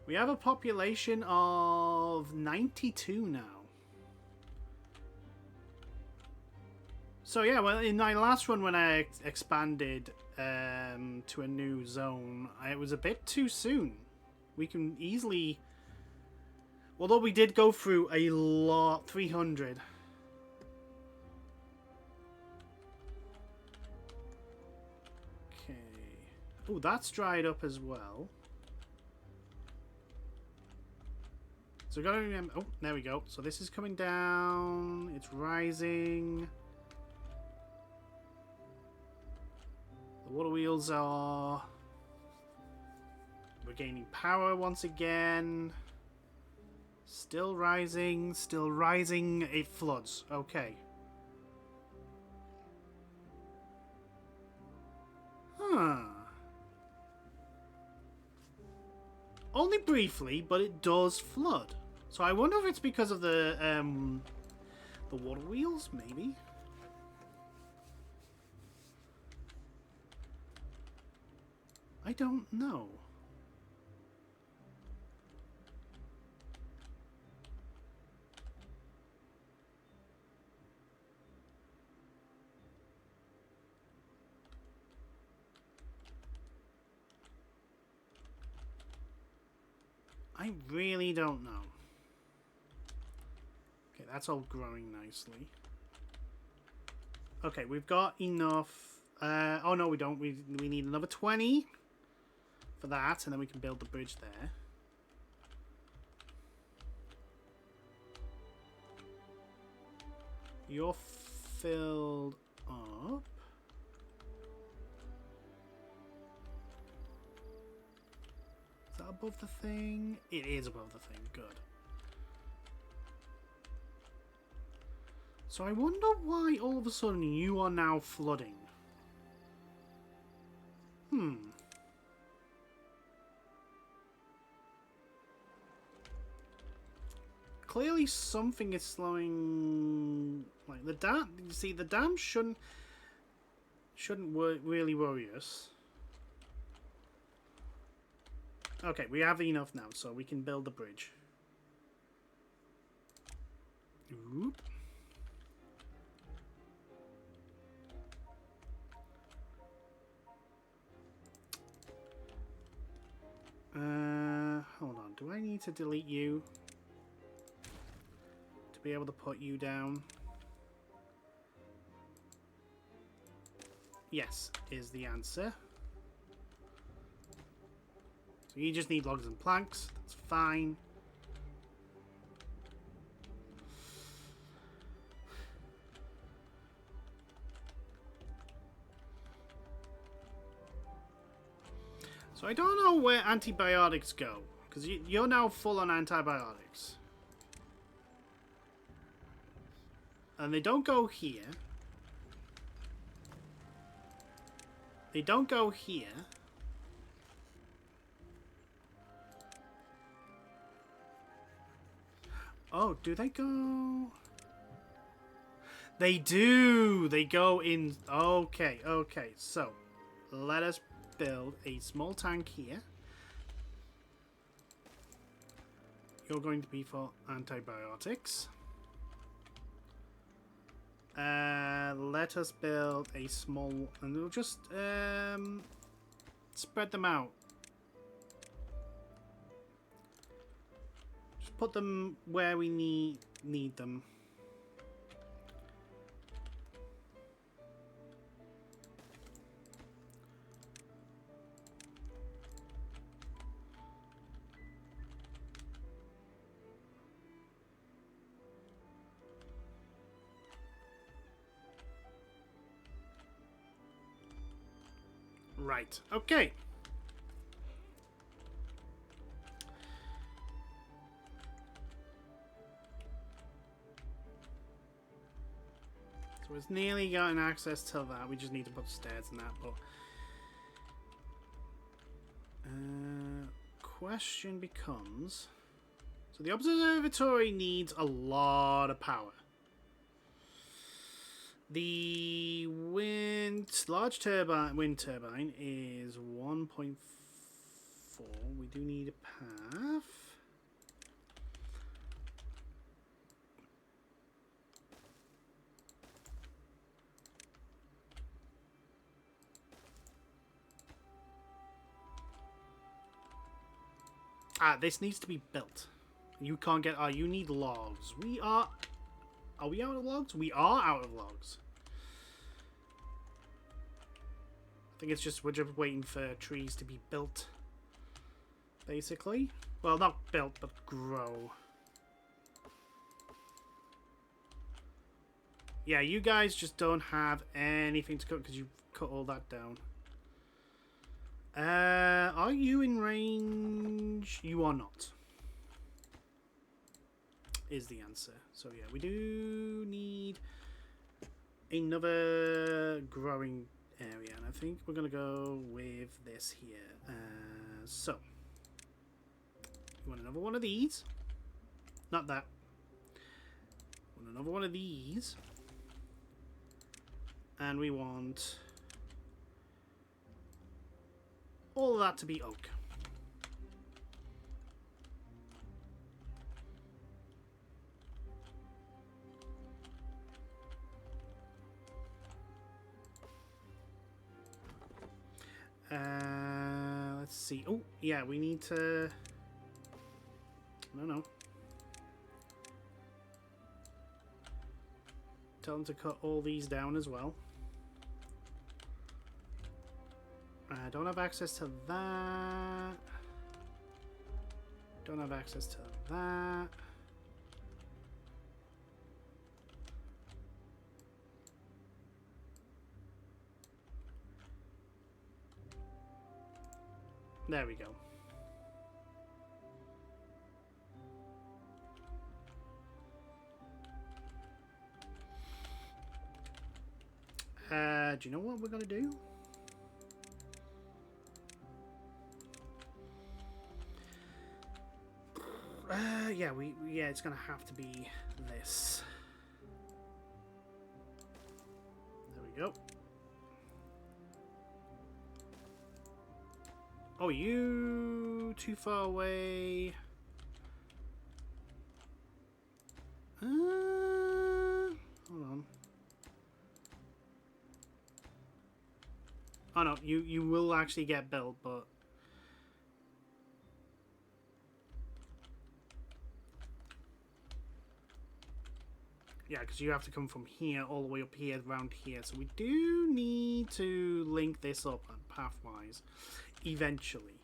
We have a population of 92 now. So yeah, well, in my last run when I expanded to a new zone, it was a bit too soon. We can easily... Although we did go through a lot, 300. Okay. Oh, that's dried up as well. So we gotta remember... Oh, there we go. So this is coming down. It's rising. The water wheels are regaining power once again. Still rising, still rising. It floods. Okay. Huh. Only briefly, but it does flood. So I wonder if it's because of the water wheels, maybe. I don't know. I really don't know. Okay, that's all growing nicely. Okay, we've got enough. Oh no, we don't. We need another 20 for that, and then we can build the bridge there. You're filled up. Is that above the thing? It is above the thing. Good. So I wonder why all of a sudden you are now flooding. Clearly something is slowing. Like the dam. You see, the dam shouldn't really worry us. Okay, we have enough now, so we can build the bridge. Oop. Hold on. Do I need to delete you to be able to put you down? Yes, is the answer. So you just need logs and planks. That's fine. So I don't know where antibiotics go, because you're now full on antibiotics. And they don't go here. They don't go here. Oh, do they go? They do! They go in... Okay, okay. So, let us build a small tank here. You're going to be for antibiotics. Let us build a small... And we'll just spread them out. Just put them where we need them. Right, okay. So it's nearly gotten access to that. We just need to put stairs in that, but... question becomes... So the observatory needs a lot of power. The large wind turbine is 1.4. We do need a path. This needs to be built. You can't get... you need logs. Are we out of logs? We are out of logs. I think it's just... We're just waiting for trees to be built. Basically. Well, not built, but grow. Yeah, you guys just don't have anything to cook because you cut all that down. Are you in range? You are not. Is the answer. So yeah, we do need another growing area, and I think we're gonna go with this here. So you want another one of these? Not that. Want another one of these, and we want all of that to be oak. Let's see. Oh, yeah, we need to... No. Tell them to cut all these down as well. I don't have access to that. Don't have access to that. There we go. Do you know what we're gonna do? Yeah, it's gonna have to be this. There we go. Oh, you too far away. Hold on. Oh no, you will actually get built, but yeah, because you have to come from here all the way up here, around here. So we do need to link this up pathwise eventually.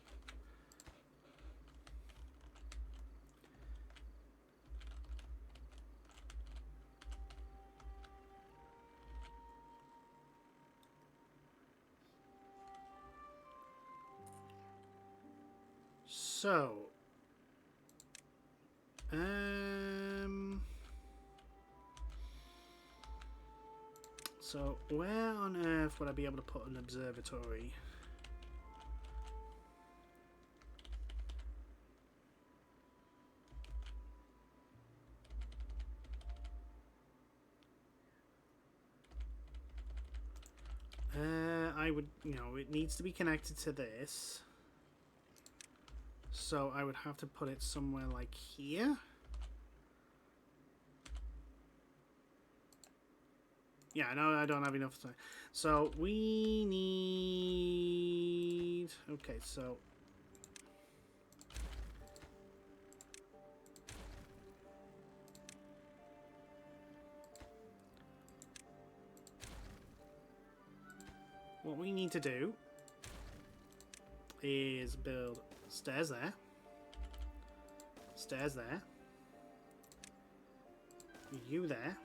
So where on earth would I be able to put an observatory? I would, it needs to be connected to this. So I would have to put it somewhere like here. Yeah, no, I don't have enough time. So we need... Okay, so... What we need to do is build stairs there. Stairs there. You there.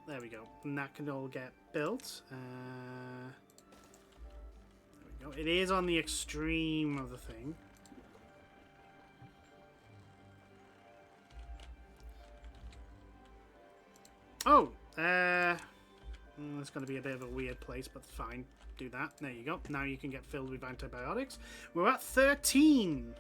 There we go. And that can all get built. There we go. It is on the extreme of the thing. Oh! It's going to be a bit of a weird place, but fine. Do that. There you go. Now you can get filled with antibiotics. We're at 13!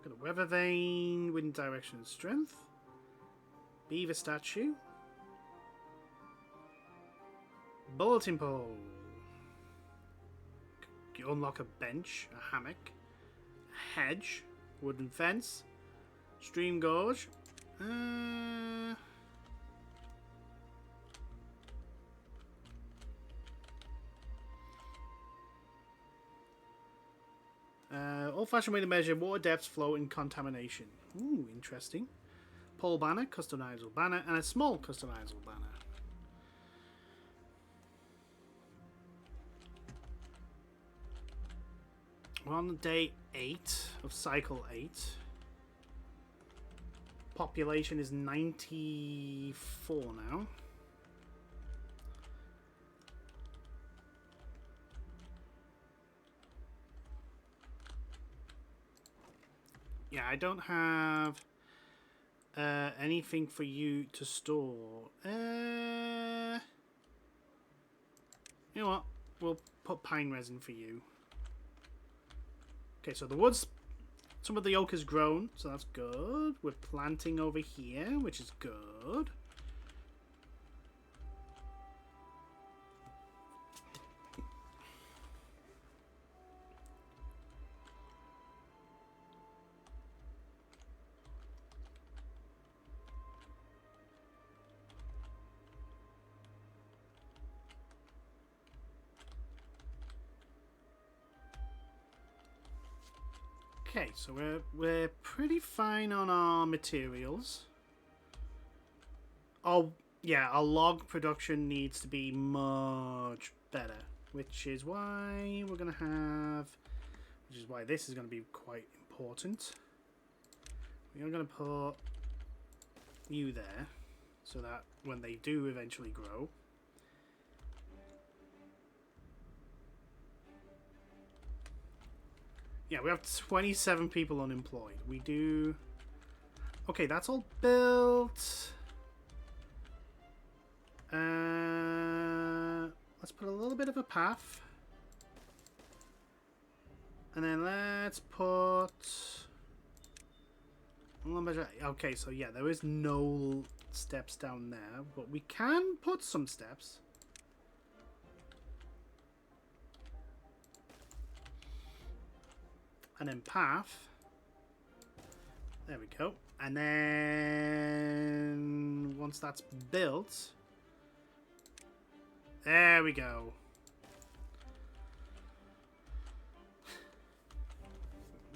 Got a weather vane, wind direction and strength. Beaver statue. Bulletin pole. You unlock a bench, a hammock, a hedge, wooden fence, stream gorge. Old-fashioned way to measure water depths, flow, and contamination. Ooh, interesting. pole banner, customizable banner, and a small customizable banner. We're on day 8 of cycle 8. Population is 94 now. Yeah, I don't have anything for you to store. You know what? We'll put pine resin for you. Okay, so the woods, some of the oak has grown, so that's good. We're planting over here, which is good. Okay, so we're pretty fine on our materials. Oh, yeah, our log production needs to be much better, which is why we're going to have, which is why this is going to be quite important. We're going to put you there, so that when they do eventually grow, yeah, we have 27 people unemployed. We do... Okay, that's all built. Let's put a little bit of a path. And then let's put... Okay, so yeah, there is no steps down there, but we can put some steps. And then path. There we go. And then once that's built, there we go.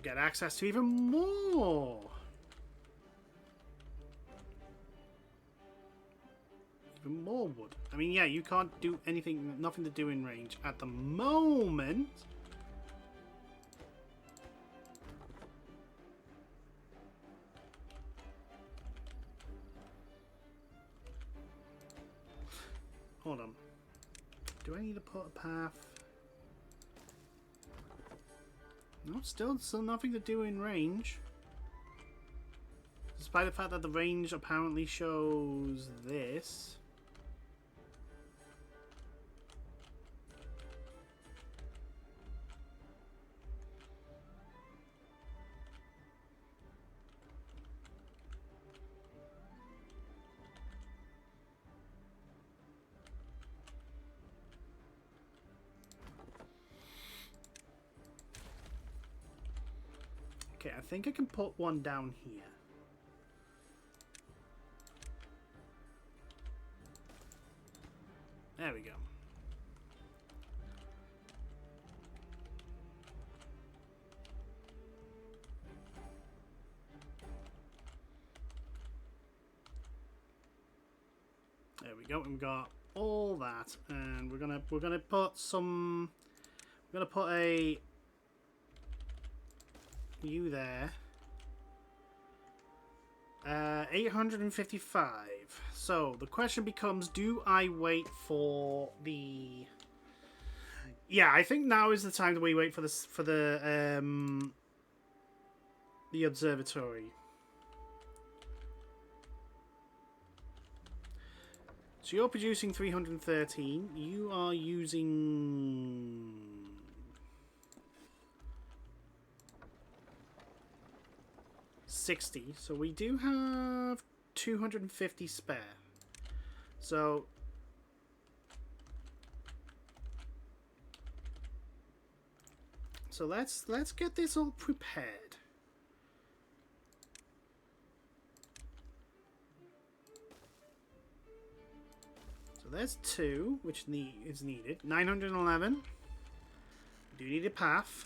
Get access to even more. Even more wood. I mean, yeah, you can't do anything, nothing to do in range at the moment. Hold on. Do I need to put a path? No, still nothing to do in range. Despite the fact that the range apparently shows this. Okay, I think I can put one down here. There we go. There we go. We've got all that, and we're gonna put some. We're gonna put a you there. 855. So the question becomes: do I wait for the? Yeah, I think now is the time that we wait for this for the observatory. So you're producing 313. You are using 60. So we do have 250 spare. So let's get this all prepared. So there's 2, which is needed. 911. We do need a path.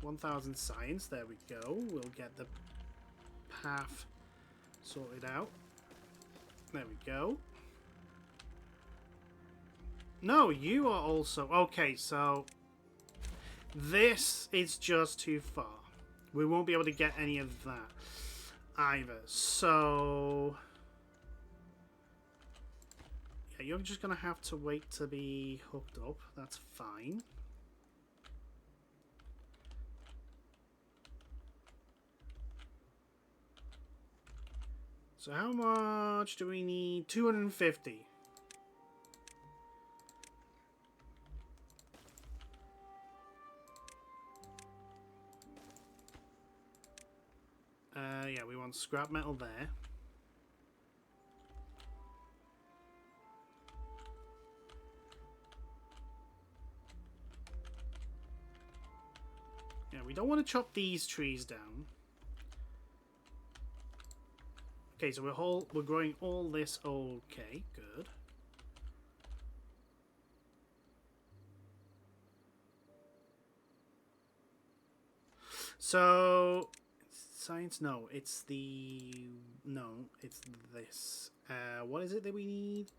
1,000 science. There we go. We'll get the path sorted out. There we go. No, you are also... Okay, so... This is just too far. We won't be able to get any of that either. So... Yeah, you're just going to have to wait to be hooked up. That's fine. So how much do we need? 250. Yeah, we want scrap metal there. Yeah, we don't want to chop these trees down. Okay, so we're growing all this. Okay, good. So science, no, it's this. What is it that we need?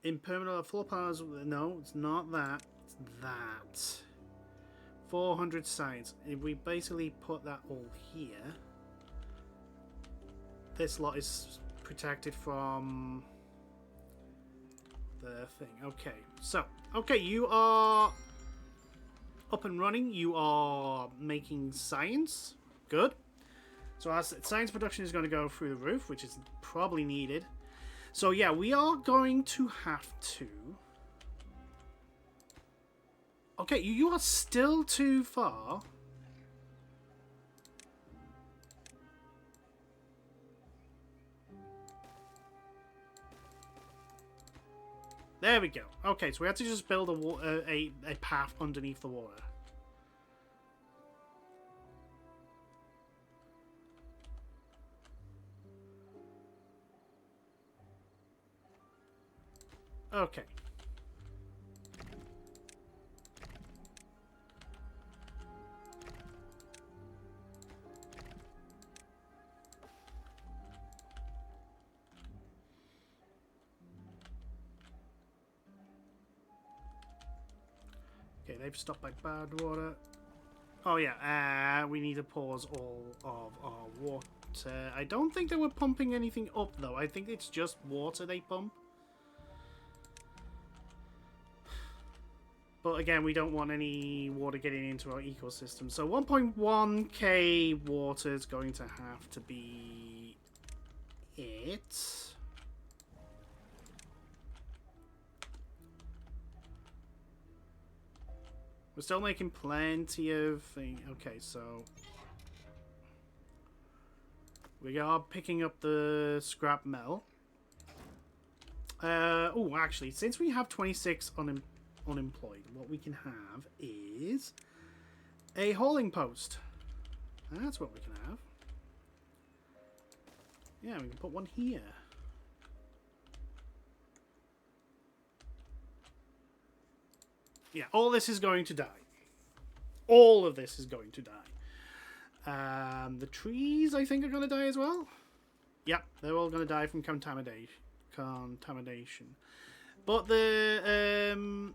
Impermanent floor powers. No, it's not that. It's that. 400 science. If we basically put that all here, this lot is protected from the thing. Okay, so okay, you are up and running. You are making science. Good. So our science production is going to go through the roof, which is probably needed. So yeah, we are going to have to... Okay, you are still too far. There we go. Okay, so we have to just build a path underneath the water. Okay. Okay, they've stopped by bad water. Oh yeah, we need to pause all of our water. I don't think they were pumping anything up though. I think it's just water they pump. But again, we don't want any water getting into our ecosystem. So 1.1k water is going to have to be it. We're still making plenty of things. Okay, so we are picking up the scrap metal. Oh, actually, since we have 26 unemployed, what we can have is a hauling post. That's what we can have. Yeah, we can put one here. Yeah, all this is going to die. All of this is going to die. The trees, I think, are going to die as well. Yep, they're all going to die from contamination. But the...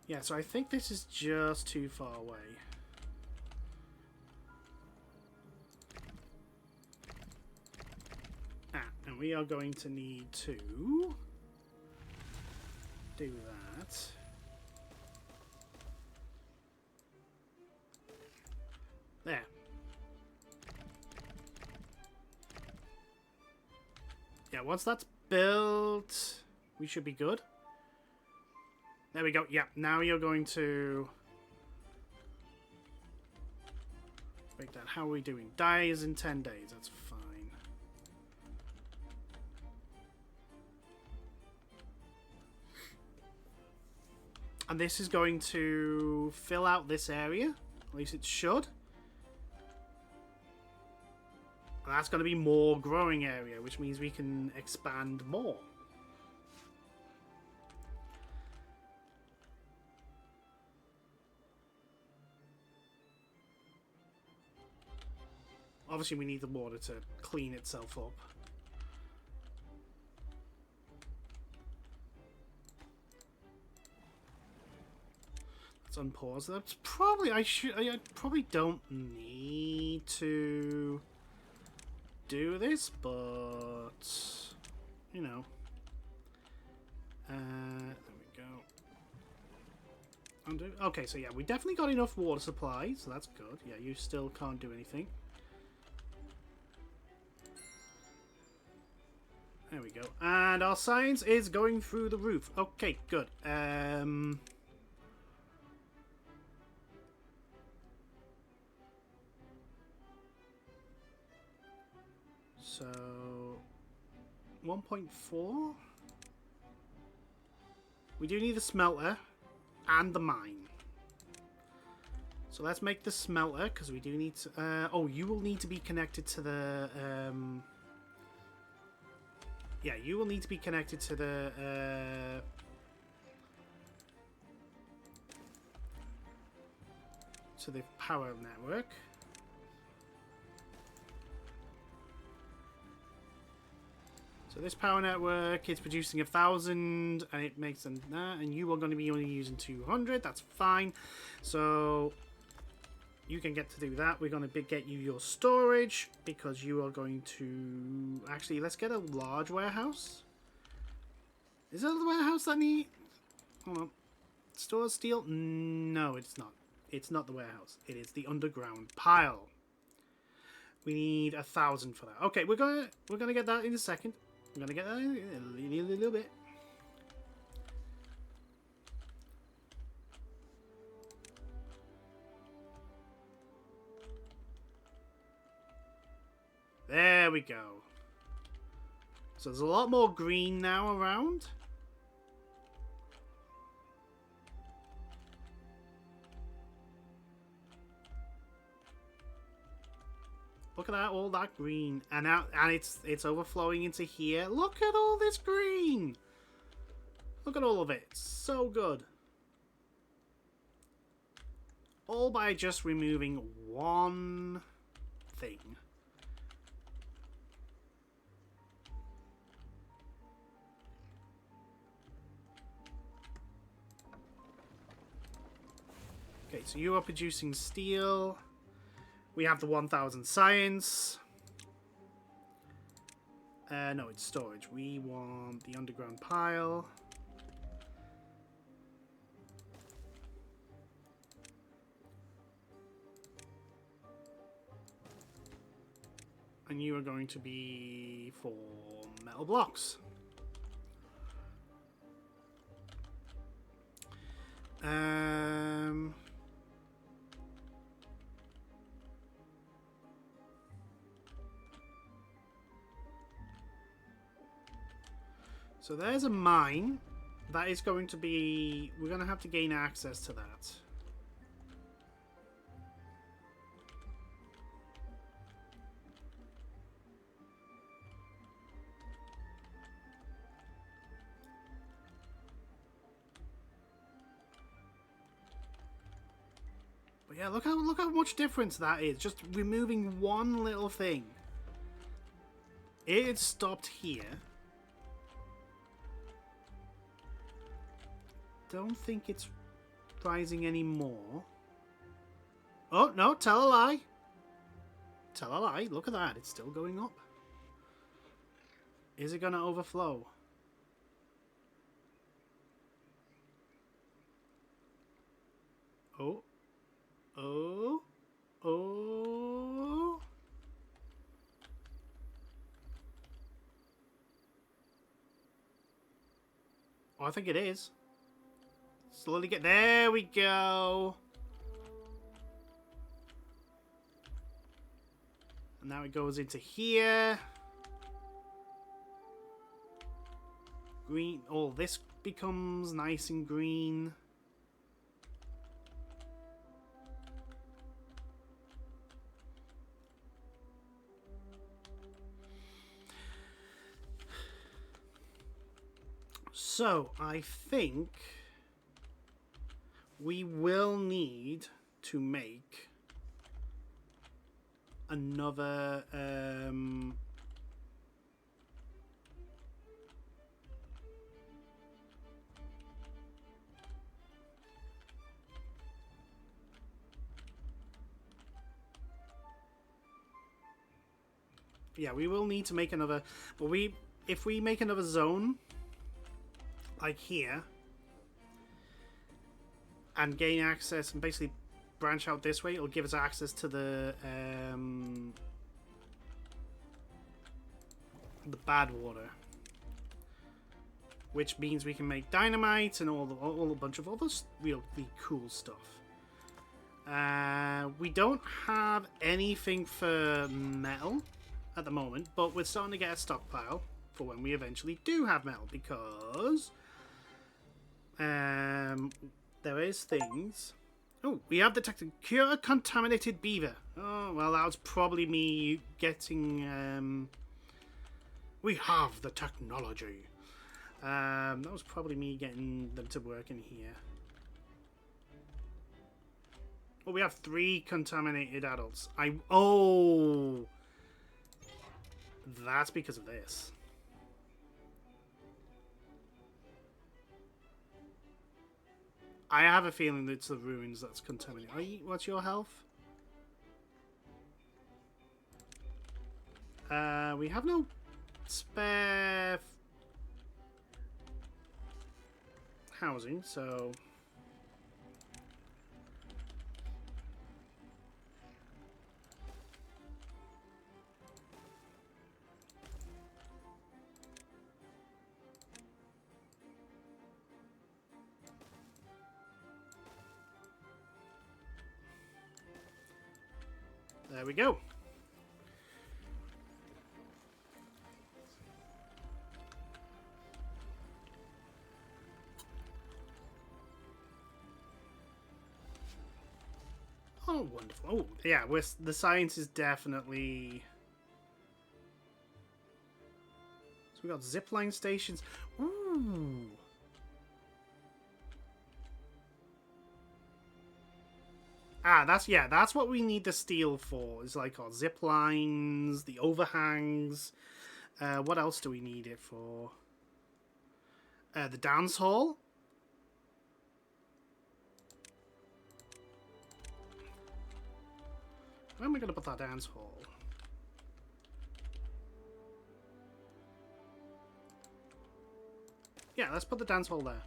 Yeah, so I think this is just too far away. And we are going to need to do that. There. Yeah, once that's built, we should be good. There we go. Yeah, now you're going to break that. How are we doing? Dies in 10 days. That's fine. And this is going to fill out this area. At least it should. And that's going to be more growing area, which means we can expand more. Obviously, we need the water to clean itself up. Let's unpause. That's probably I probably don't need to do this, but you know. There we go. Undo. Okay, so yeah, we definitely got enough water supply, so that's good. Yeah, you still can't do anything. There we go. And our science is going through the roof. Okay, good. So 1.4. We do need the smelter and the mine. So let's make the smelter because we do need to. Oh, you will need to be connected to the. Yeah, you will need to be connected to the power network. So this power network is producing 1,000, and it makes them that, and you are going to be only using 200. That's fine. So you can get to do that. We're going to get you your storage because you are going to actually let's get a large warehouse. Is that the warehouse that need? Hold on. Store steel? No, it's not. It's not the warehouse. It is the underground pile. We need 1,000 for that. Okay, we're gonna get that in a second. I'm gonna get that in a little bit. There we go. So there's a lot more green now around. Look at that, all that green, and now it's overflowing into here. Look at all this green. Look at all of it. It's so good. All by just removing one thing. Okay, so you are producing steel. We have the 1,000 science. No, it's storage. We want the underground pile. And you are going to be for metal blocks. So there's a mine. That is going to be... We're going to have to gain access to that. But yeah, look how much difference that is. Just removing one little thing. It stopped here. Don't think it's rising anymore. Oh, no, tell a lie. Tell a lie. Look at that. It's still going up. Is it going to overflow? Oh. Oh. Oh. Oh, I think it is. Slowly get... There we go. And now it goes into here. Green. Oh, this becomes nice and green. So, I think we will need to make another yeah, we will need to make another, but if we make another zone like here and gain access and basically branch out this way, it'll give us access to the bad water, which means we can make dynamite and all a bunch of other really cool stuff. We don't have anything for metal at the moment, but we're starting to get a stockpile for when we eventually do have metal, because there is things. Oh, we have detected cure contaminated beaver. Oh, well, that was probably me getting we have the technology. That was probably me getting them to work in here. Oh, we have 3 contaminated adults. Oh, that's because of this. I have a feeling that it's the ruins that's contaminated. What's your health? We have no spare housing, so there we go. Oh, wonderful. Oh, yeah, the science is definitely... So we got zipline stations. Ooh. Ah, that's what we need the steel for. Is like our zip lines, the overhangs. What else do we need it for? The dance hall. Where am I going to put that dance hall? Yeah, let's put the dance hall there.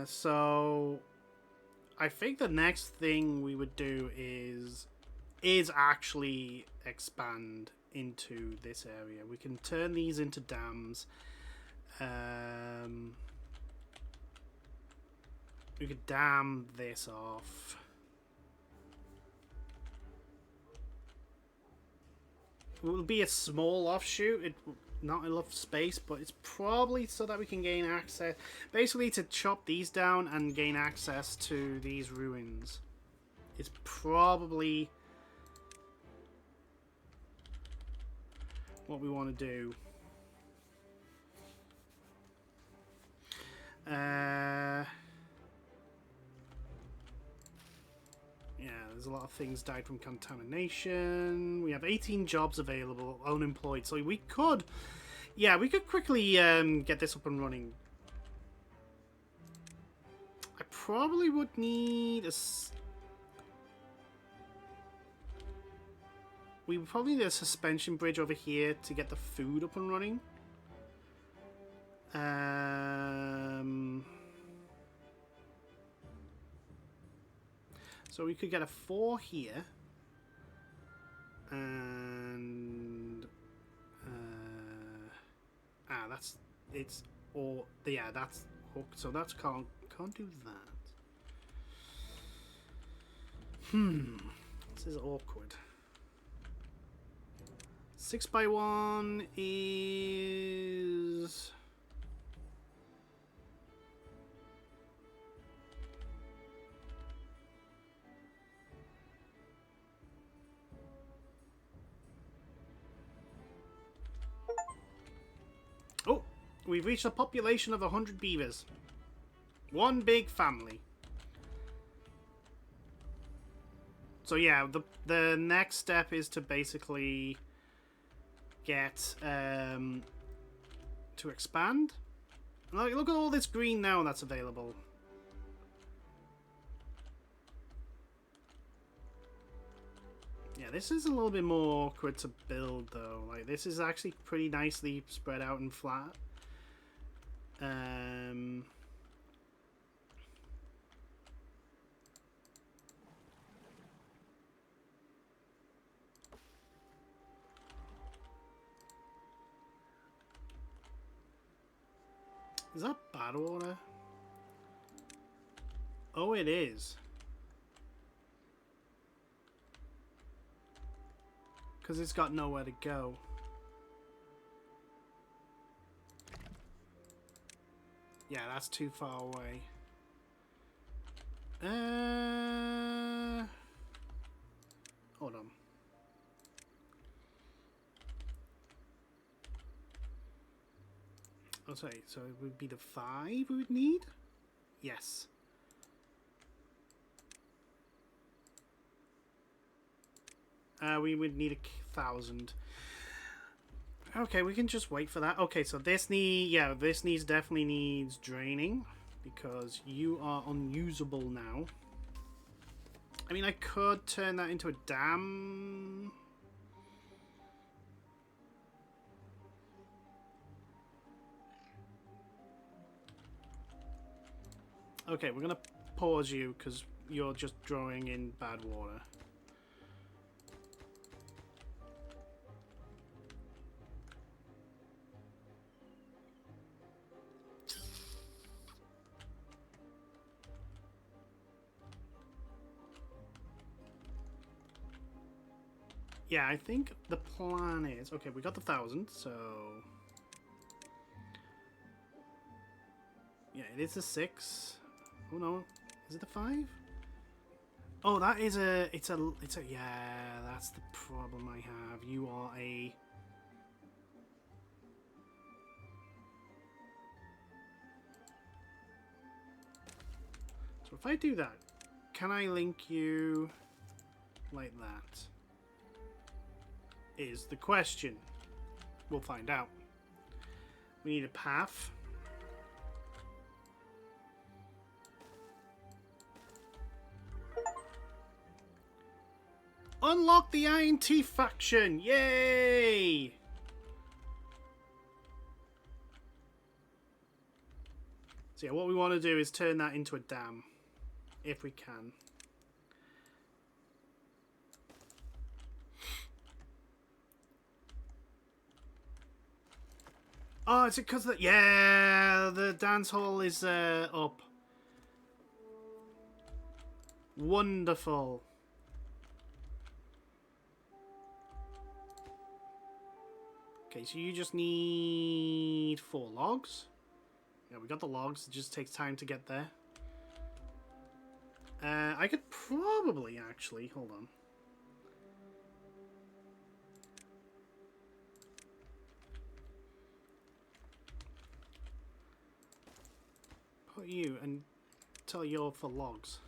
So I think the next thing we would do is actually expand into this area. We can turn these into dams. We could dam this off. It will be a small offshoot. Not enough space, but it's probably so that we can gain access. Basically, to chop these down and gain access to these ruins. It's probably what we want to do. Yeah, there's a lot of things died from contamination. We have 18 jobs available, unemployed. So we could, yeah, we could quickly get this up and running. I probably would need we would probably need a suspension bridge over here to get the food up and running. So we could get a 4 here, and that's that's hooked. So that's can't do that. This is awkward. 6x1 is We've reached a population of 100 beavers. One big family. So yeah, the next step is to basically get to expand. Look at all this green now that's available. Yeah, this is a little bit more awkward to build though. Like, this is actually pretty nicely spread out and flat. Is that bad water? Oh, it is. Because it's got nowhere to go. Yeah, that's too far away. Hold on. Oh, sorry. So it would be the 5 we would need? Yes. We would need 1,000. Okay, we can just wait for that. Okay, so this definitely needs draining because you are unusable now. I mean, I could turn that into a dam. Okay, we're gonna pause you because you're just drawing in bad water. Yeah, I think the plan is... Okay, we got the 1,000, so... Yeah, it is a 6. Oh no, is it a 5? Oh, that is a... It's a... Yeah, that's the problem I have. You are a... So if I do that, can I link you like that? Is the question. We'll find out. We need a path. Unlock the Iron Teeth faction! Yay! So yeah, what we want to do is turn that into a dam. If we can. Oh, is it because the... Yeah, the dance hall is up. Wonderful. Okay, so you just need 4 logs. Yeah, we got the logs. It just takes time to get there. I could probably actually... Hold on. Put you and tell you're for logs.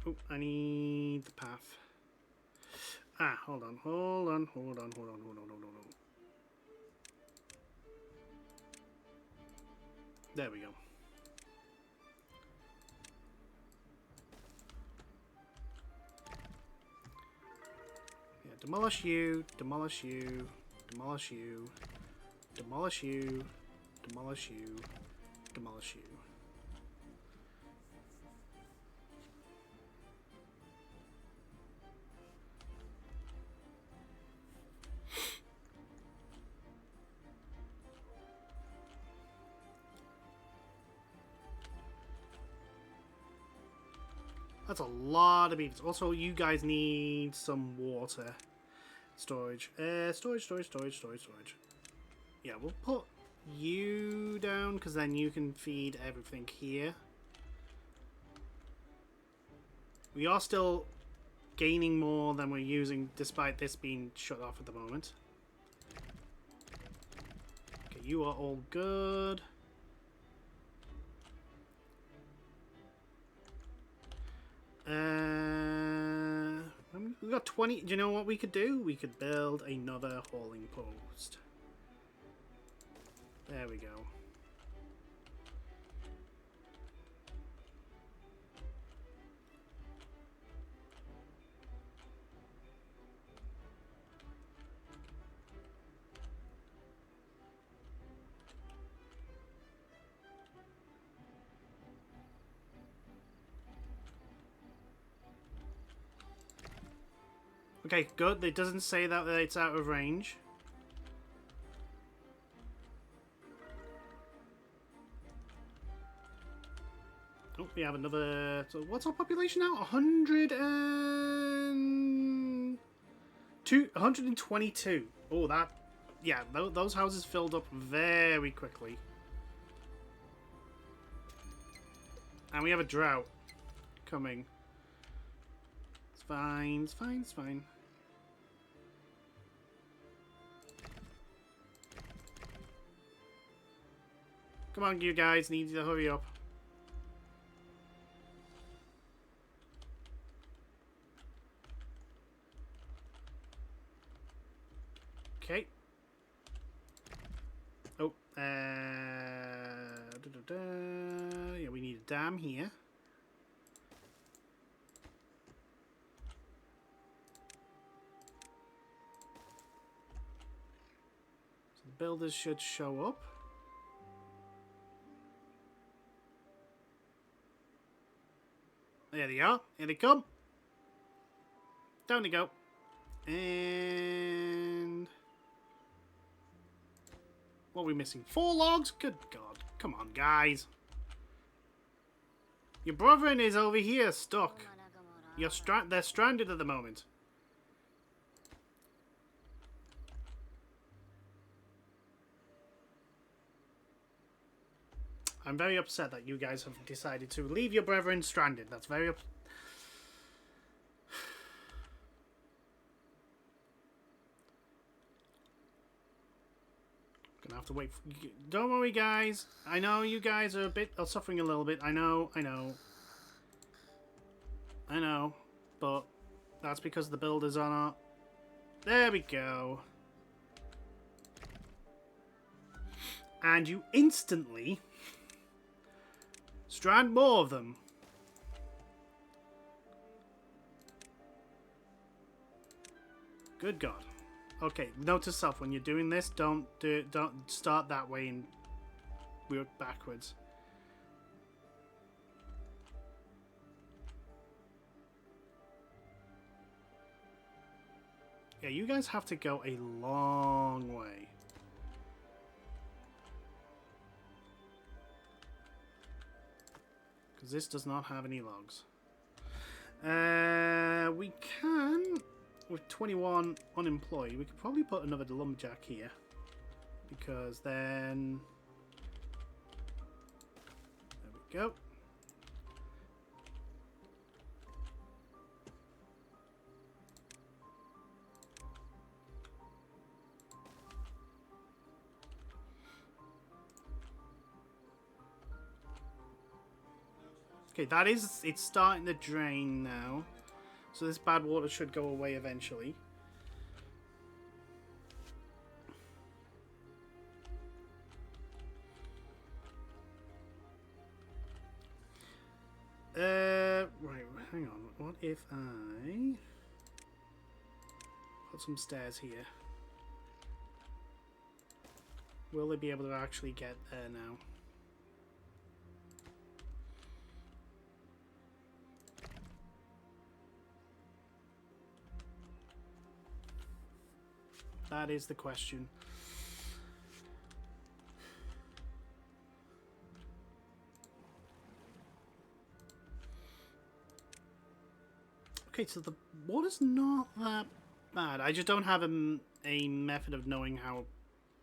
Oh, I need the path. Ah, hold on. There we go. Yeah, demolish you, demolish you, demolish you, demolish you, demolish you, demolish you. That's a lot of beavers. Also, you guys need some water. Storage. Storage. Yeah, we'll put you down because then you can feed everything here. We are still gaining more than we're using, despite this being shut off at the moment. Okay, you are all good. We got 20. Do you know what we could do? We could build another hauling post. There we go. Okay, good. It doesn't say that it's out of range. Oh, we have another... So what's our population now? 122. Oh, that... Yeah, those houses filled up very quickly. And we have a drought coming. It's fine, it's fine, it's fine. Come on, you guys, need to hurry up. Okay. Oh, yeah, we need a dam here. So the builders should show up. There they are. Here they come. Down they go. And... what are we missing? 4 logs? Good God. Come on, guys. Your brethren is over here, stuck. They're stranded at the moment. I'm very upset that you guys have decided to leave your brethren stranded. That's very gonna have to wait. Don't worry, guys. I know you guys are suffering a little bit. I know. But that's because the builders are not. There we go. And you instantly strand more of them. Good God. Okay, note to self, when you're doing this, don't start that way and work backwards. Yeah, you guys have to go a long way. Because this does not have any logs. We can, with 21 unemployed, we could probably put another lumberjack here. Because then... there we go. Okay, it's starting to drain now. So this bad water should go away eventually. Right, hang on. What if I put some stairs here? Will they be able to actually get there now? That is the question. Okay, so the water's not that bad. I just don't have a method of knowing how...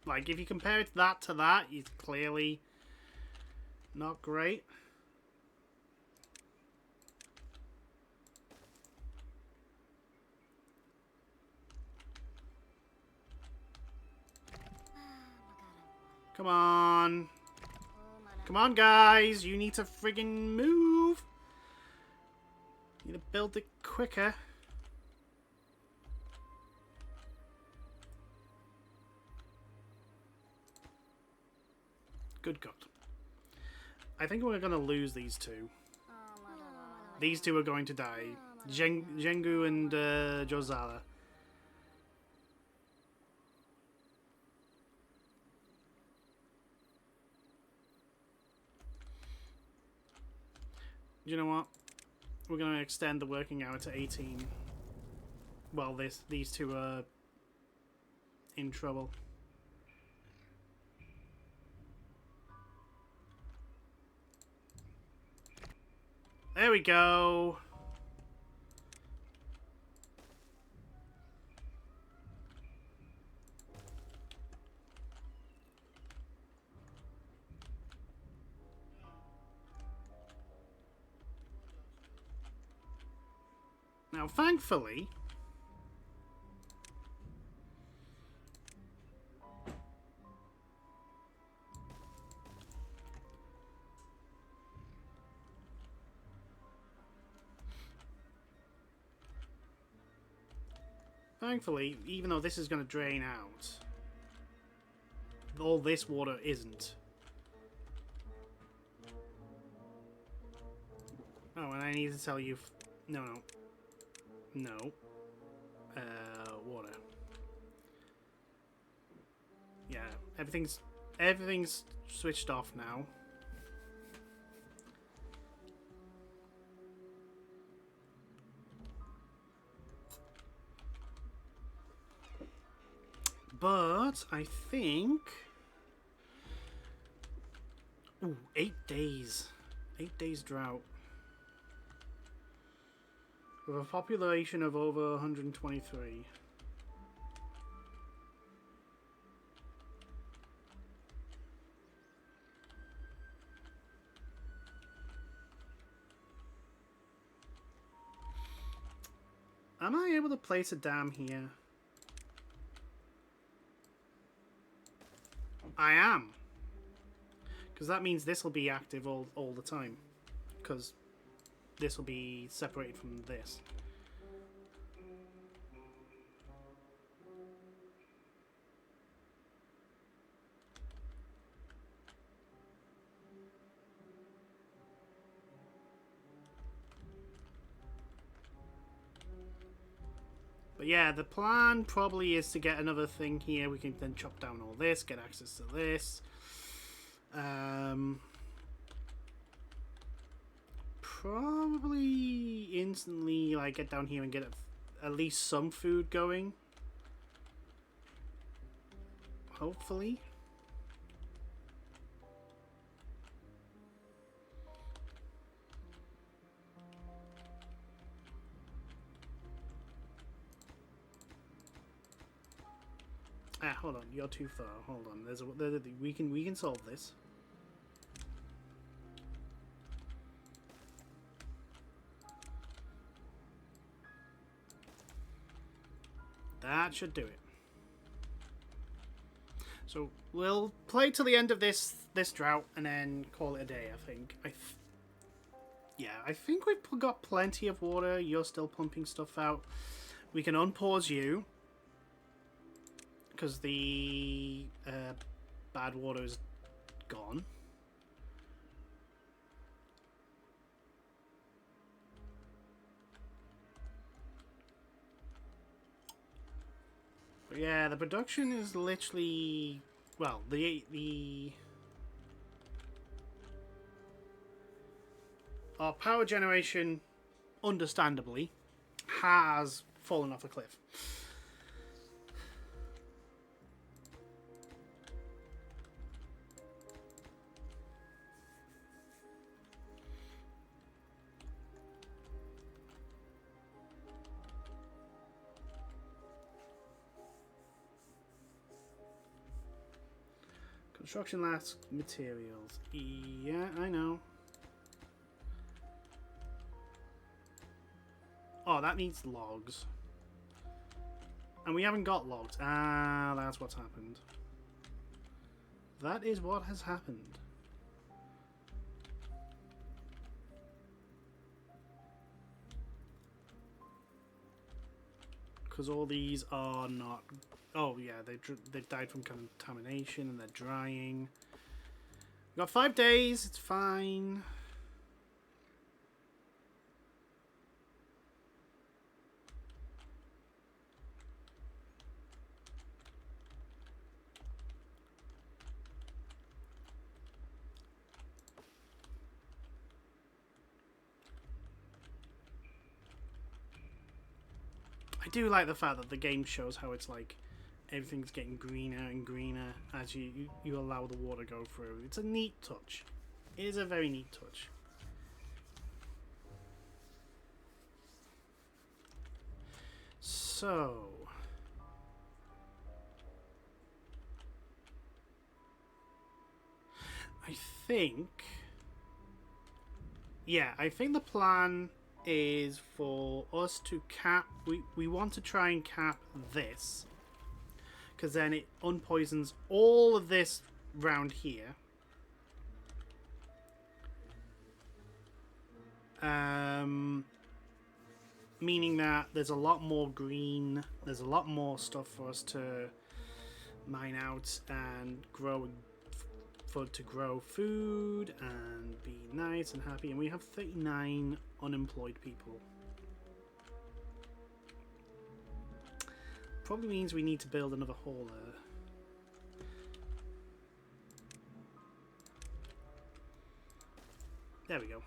like, if you compare that to that, it's clearly not great. Come on. Come on, guys. You need to friggin' move. You need to build it quicker. Good God. I think we're going to lose these two. These two are going to die. Jengu and Jozala. You know what? We're going to extend the working hour to 18. Well, these two are in trouble. There we go. Now, thankfully, even though this is going to drain out, all this water isn't. Oh, and I need to tell you... No. Water. Yeah, everything's switched off now. But I think... Ooh, 8 days. 8 days drought. With a population of over 123. Am I able to place a dam here? I am. Because that means this will be active all the time. Because this will be separated from this. But yeah, the plan probably is to get another thing here. We can then chop down all this, get access to this. Probably instantly like get down here and get at least some food going. Hopefully. Ah, hold on. You're too far. Hold on. We can solve this. That should do it. So we'll play till the end of this drought and then call it a day. I think. Yeah, I think we've got plenty of water. You're still pumping stuff out. We can unpause you. Because the bad water is gone. But yeah, the production is literally... Well, our power generation, understandably, has fallen off a cliff. Construction last materials. Yeah, I know. Oh, that needs logs. And we haven't got logs. Ah, that's what's happened. that is what has happened. Because all these are not... Oh, yeah, they've died from contamination and they're drying. We've got 5 days, it's fine. I do like the fact that the game shows how it's like everything's getting greener and greener as you allow the water to go through. It's a neat touch. It is a very neat touch. So... I think... Yeah, I think the plan is for us to cap... We want to try and cap this. Because then it unpoisons all of this round here. Meaning that there's a lot more green. There's a lot more stuff for us to mine out and grow... to grow food and be nice and happy, and we have 39 unemployed people. Probably means we need to build another hauler. There we go.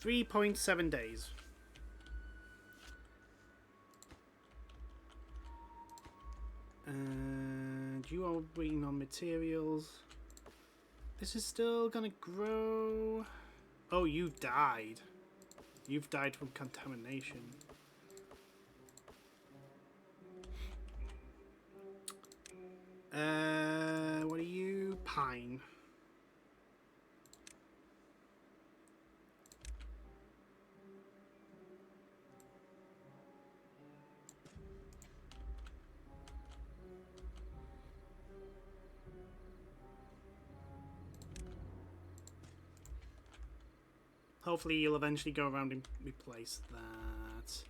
$3.7 days. And you are waiting on materials. This is still gonna grow. Oh, you've died. You've died from contamination. What are you? Pine. Hopefully you'll eventually go around and replace that.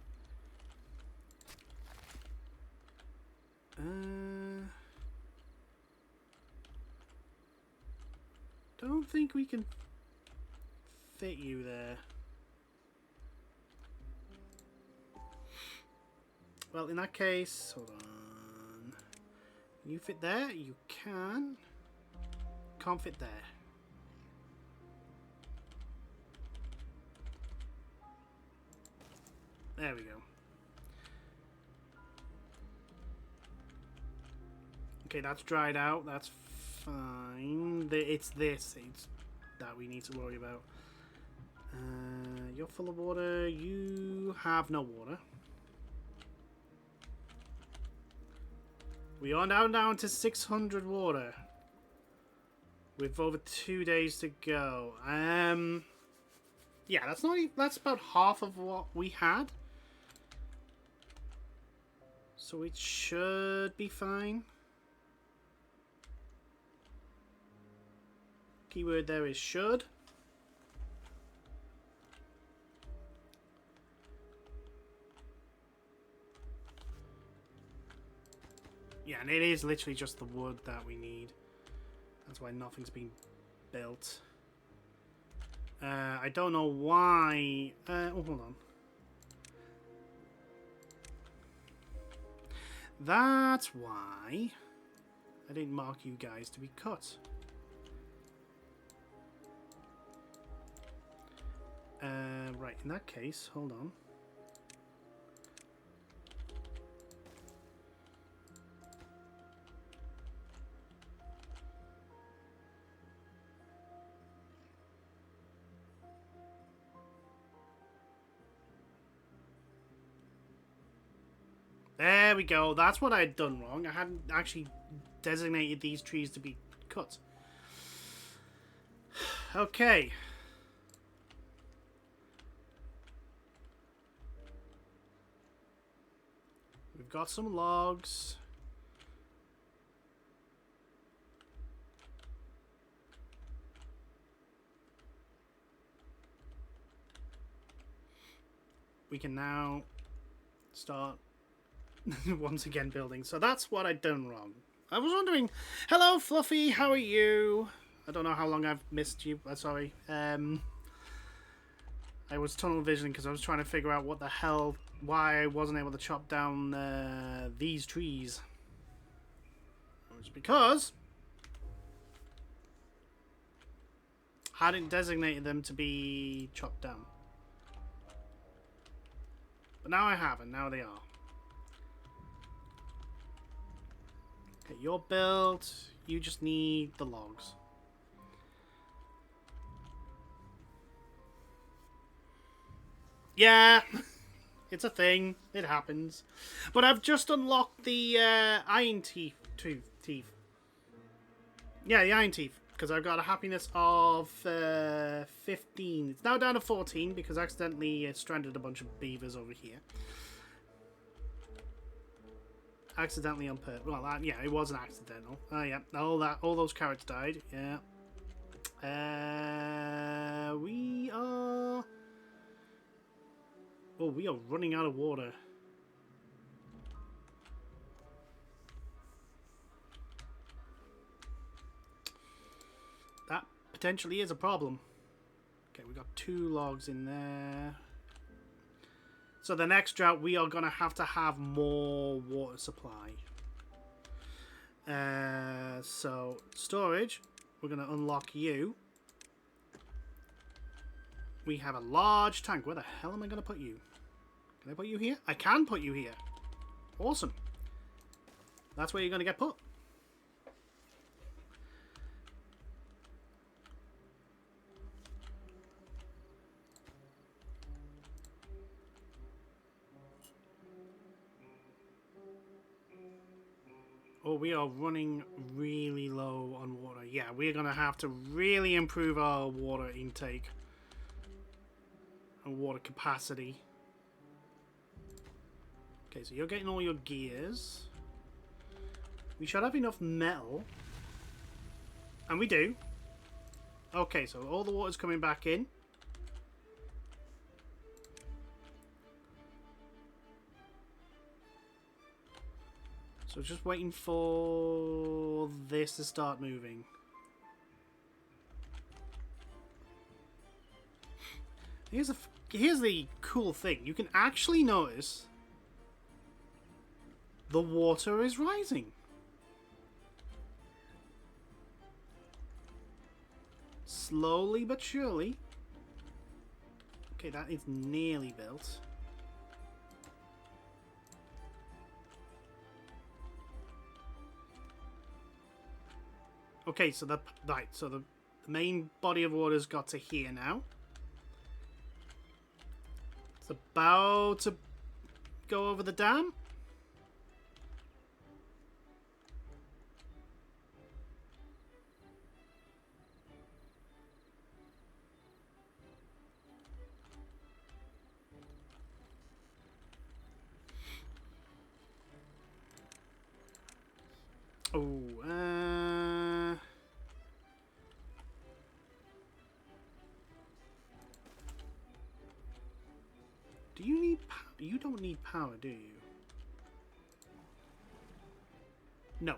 Don't think we can fit you there. Well, in that case, hold on. Can you fit there? You can. Can't fit there. There we go. Okay, that's dried out. That's fine. It's this that we need to worry about. You're full of water. You have no water. We are now down to 600 water. With over 2 days to go. Yeah, that's about half of what we had. So it should be fine. Keyword there is should. Yeah, and it is literally just the wood that we need. That's why nothing's been built. I don't know why... oh, hold on. That's why I didn't mark you guys to be cut. Right, in that case, hold on. There we go. That's what I had done wrong. I hadn't actually designated these trees to be cut. Okay. We've got some logs. We can now start once again building. So that's what I'd done wrong. I was wondering, hello Fluffy, how are you? I don't know how long I've missed you. Sorry. I was tunnel visioning because I was trying to figure out what the hell, why I wasn't able to chop down these trees. It was because I hadn't designated them to be chopped down. But now I have, and now they are. Okay, you're built. You just need the logs. Yeah, it's a thing. It happens. But I've just unlocked the iron teeth. Yeah, the iron teeth. Because I've got a happiness of 15. It's now down to 14 because I accidentally stranded a bunch of beavers over here. Accidentally on purpose. Well, yeah, it wasn't accidental. Oh, yeah. All those carrots died. Yeah. We are... Oh, we are running out of water. That potentially is a problem. Okay, we got 2 logs in there. So the next drought, we are going to have more water supply. So, storage, we're going to unlock you. We have a large tank. Where the hell am I going to put you? Can I put you here? I can put you here. Awesome. That's where you're going to get put. Oh, we are running really low on water. Yeah, we're going to have to really improve our water intake and water capacity. Okay, so you're getting all your gears. We should have enough metal. And we do. Okay, so all the water's coming back in. So just waiting for this to start moving. Here's the cool thing. You can actually notice the water is rising. Slowly but surely. Okay, that is nearly built. Okay, so the main body of water's got to here now. It's about to go over the dam. Oh, do you need power? You don't need power, do you? No.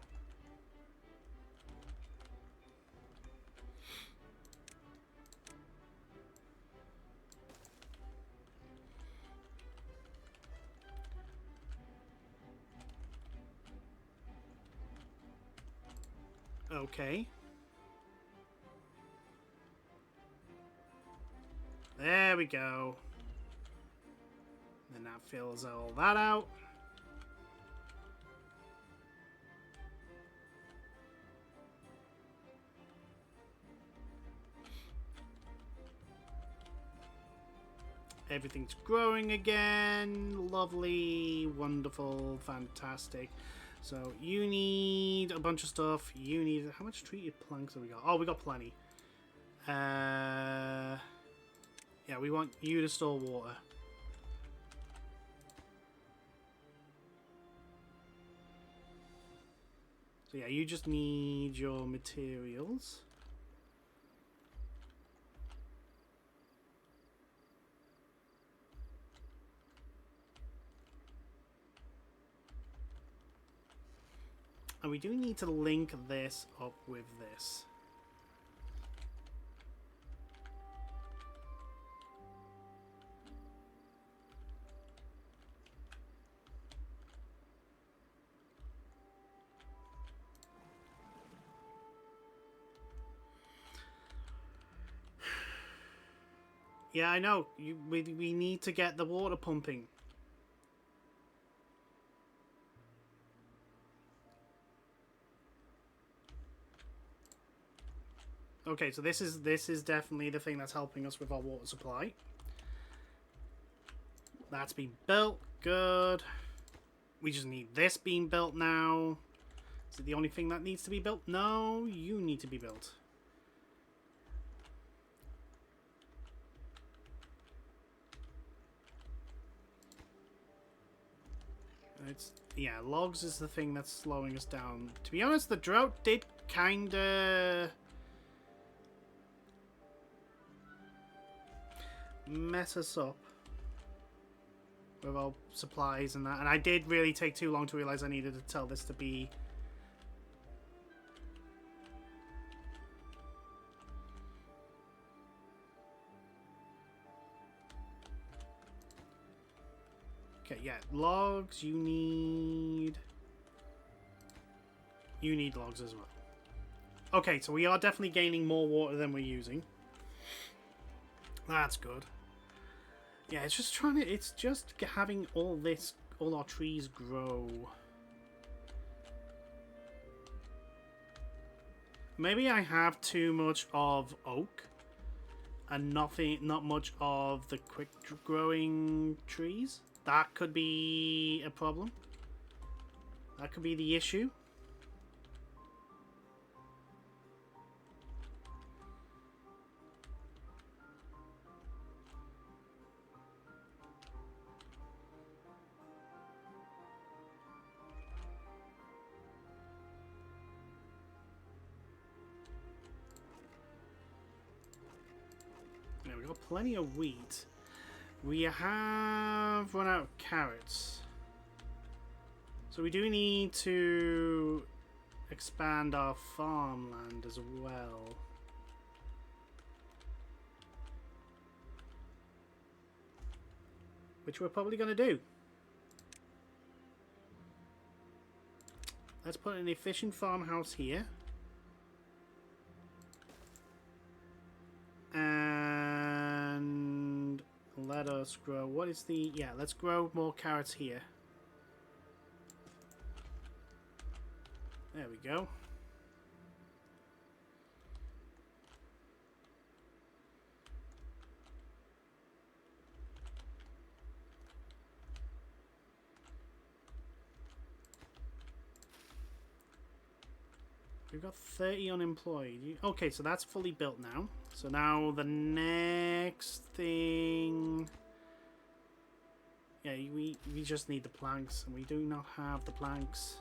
Okay. There we go. And that fills all that out. everything's growing again. Lovely, wonderful, fantastic. So you need a bunch of stuff. You need... How much treated planks have we got? Oh, we got plenty. Yeah, we want you to store water. So yeah, you just need your materials. And we do need to link this up with this. Yeah, I know. We need to get the water pumping. Okay, so this is definitely the thing that's helping us with our water supply. That's been built. Good. We just need this being built now. Is it the only thing that needs to be built? No, you need to be built. Yeah, logs is the thing that's slowing us down. To be honest, the drought did kinda mess us up with our supplies and that, and I did really take too long to realize I needed to tell this to be okay. Yeah, logs. You need logs as well. Okay, so we are definitely gaining more water than we're using. That's good. Yeah, it's just it's just having all our trees grow. Maybe I have too much of oak and not much of the quick growing trees. That could be a problem. That could be the issue. Yeah, we've got plenty of wheat. We have run out of carrots. So we do need to expand our farmland as well. Which we're probably going to do. Let's put an efficient farmhouse here. And let us grow. What is the... Yeah, let's grow more carrots here. There we go. We've got 30 unemployed. Okay, so that's fully built now. So now the next thing... Yeah, we just need the planks, and we do not have the planks.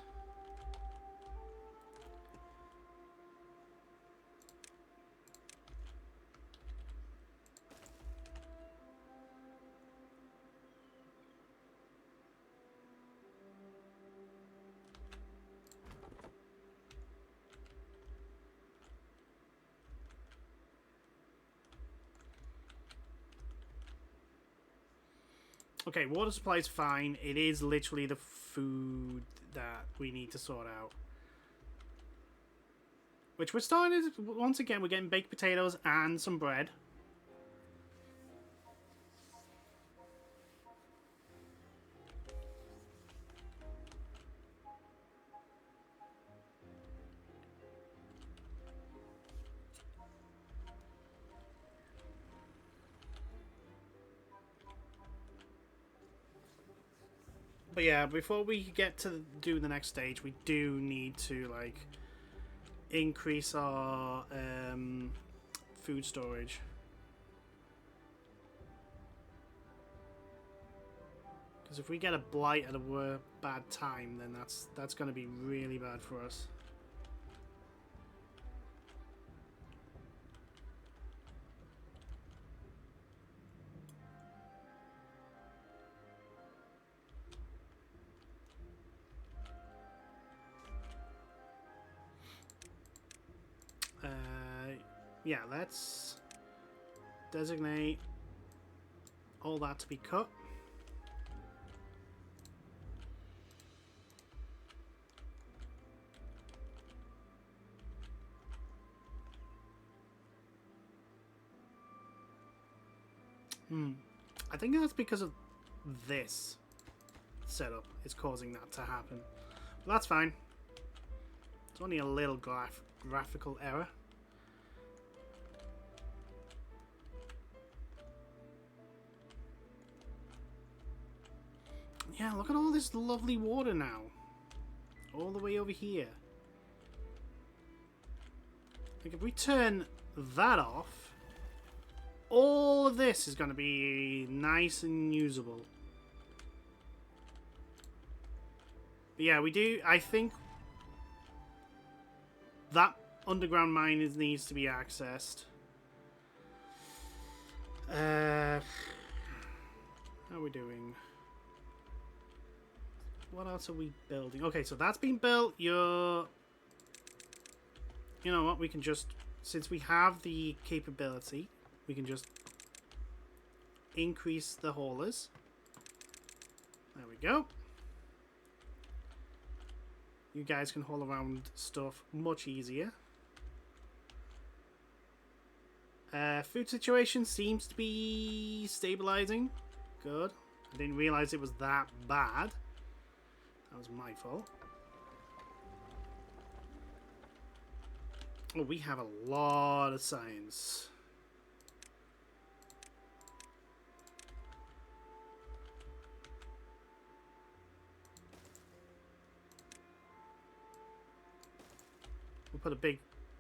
Okay, water supply is fine. It is literally the food that we need to sort out. Which we're starting to, once again, we're getting baked potatoes and some bread. But yeah, before we get to do the next stage, we do need to like increase our food storage. Because if we get a blight at a bad time, then that's going to be really bad for us. Yeah, let's designate all that to be cut. I think that's because of this setup is causing that to happen. But that's fine. It's only a little graphical error. Yeah, look at all this lovely water now. All the way over here. Like if we turn that off, all of this is going to be nice and usable. But yeah, we do. I think that underground mine needs to be accessed. How are we doing? What else are we building? Okay, so that's been built. You know what? We can just, since we have the capability, we can just increase the haulers. There we go. You guys can haul around stuff much easier. Food situation seems to be stabilizing. Good. I didn't realize it was that bad. That was my fault. Oh, we have a lot of science. We'll put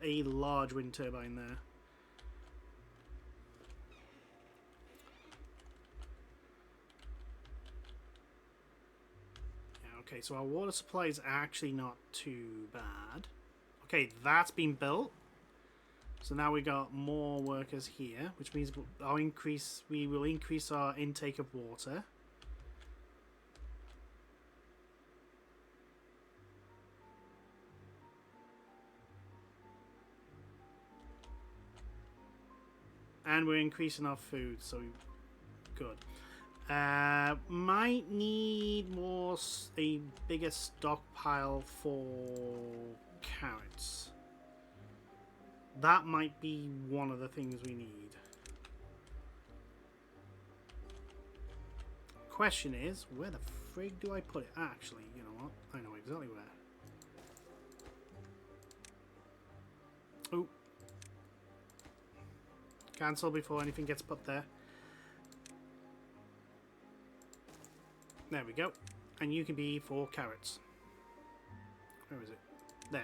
a large wind turbine there. Okay, so our water supply is actually not too bad. Okay, that's been built. So now we got more workers here, which means we will increase our intake of water. And we're increasing our food, so good. Might need a bigger stockpile for carrots. That might be one of the things we need. Question is, where the frig do I put it? Actually, you know what? I know exactly where. Oh. Cancel before anything gets put there. There we go. And you can be for carrots. Where is it? There.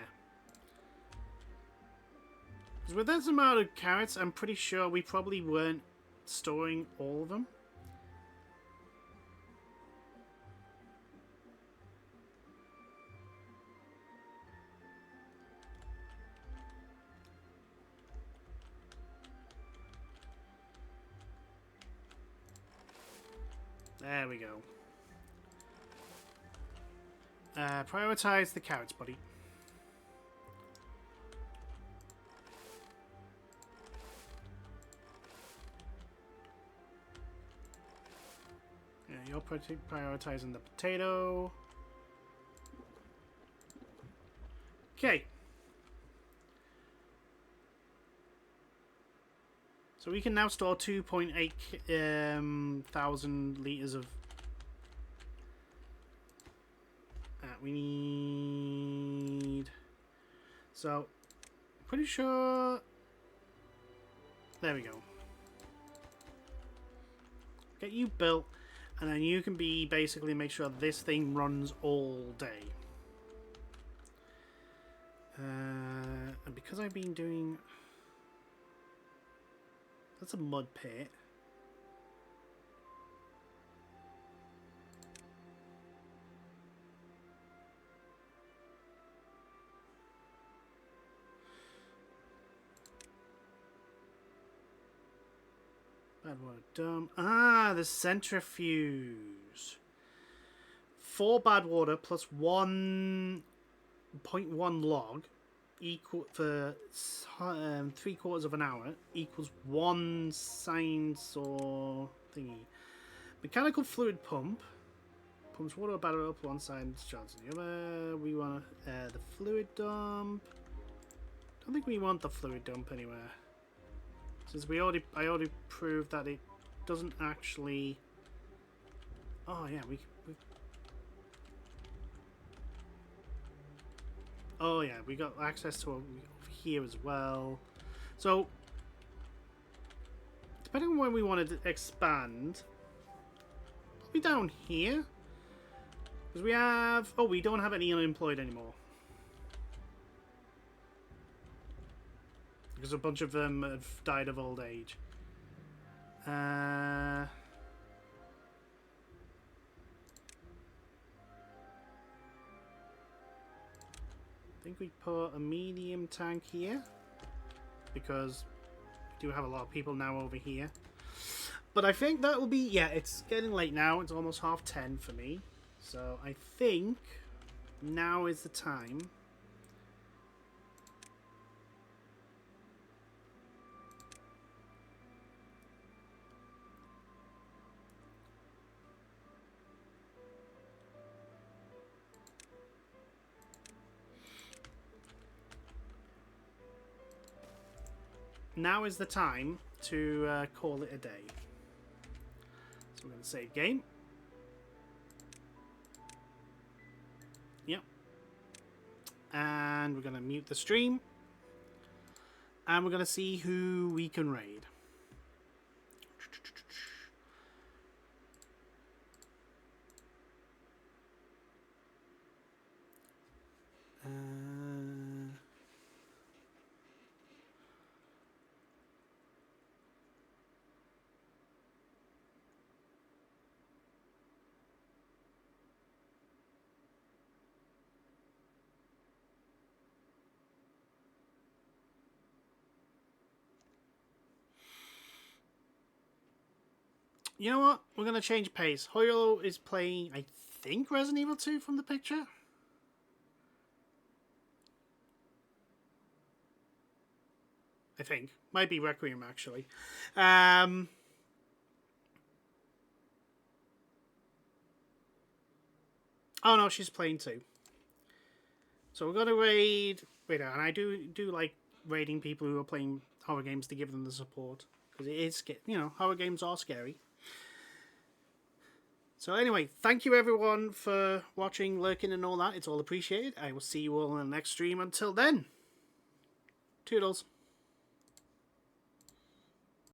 Because with this amount of carrots, I'm pretty sure we probably weren't storing all of them. There we go. Prioritize the carrots, buddy. Yeah, you're prioritizing the potato. Okay. So we can now store 2.8 thousand liters of. We need. So, pretty sure. There we go. Get you built. And then you can be basically make sure this thing runs all day. And because I've been doing... That's a mud pit. Bad water dump. Ah, the centrifuge. 4 bad water plus 1.1 log equal for 3/4 of an hour equals 1 science or thingy. Mechanical fluid pump pumps water or bad water up one side and discharges the other. We want the fluid dump. Don't think we want the fluid dump anywhere. Since I already proved that it doesn't actually... Oh yeah, oh yeah, we got access to over here as well. So, depending on when we wanted to expand, probably down here. Because we have... Oh, we don't have any unemployed anymore. Because a bunch of them have died of old age. I think we put a medium tank here. Because we do have a lot of people now over here. But I think that will be... Yeah, it's getting late now. It's almost 10:30 for me. So I think now is the time. Now is the time to call it a day. So we're going to save game. Yep. And we're going to mute the stream. And we're going to see who we can raid. You know what? We're going to change pace. Hoyo is playing, I think, Resident Evil 2 from the picture. I think. Might be Requiem, actually. Oh, no, she's playing 2. So we're going to raid... Wait, and I do like raiding people who are playing horror games to give them the support. Because it is, you know, horror games are scary. So anyway, thank you everyone for watching, lurking and all that. It's all appreciated. I will see you all in the next stream. Until then, toodles.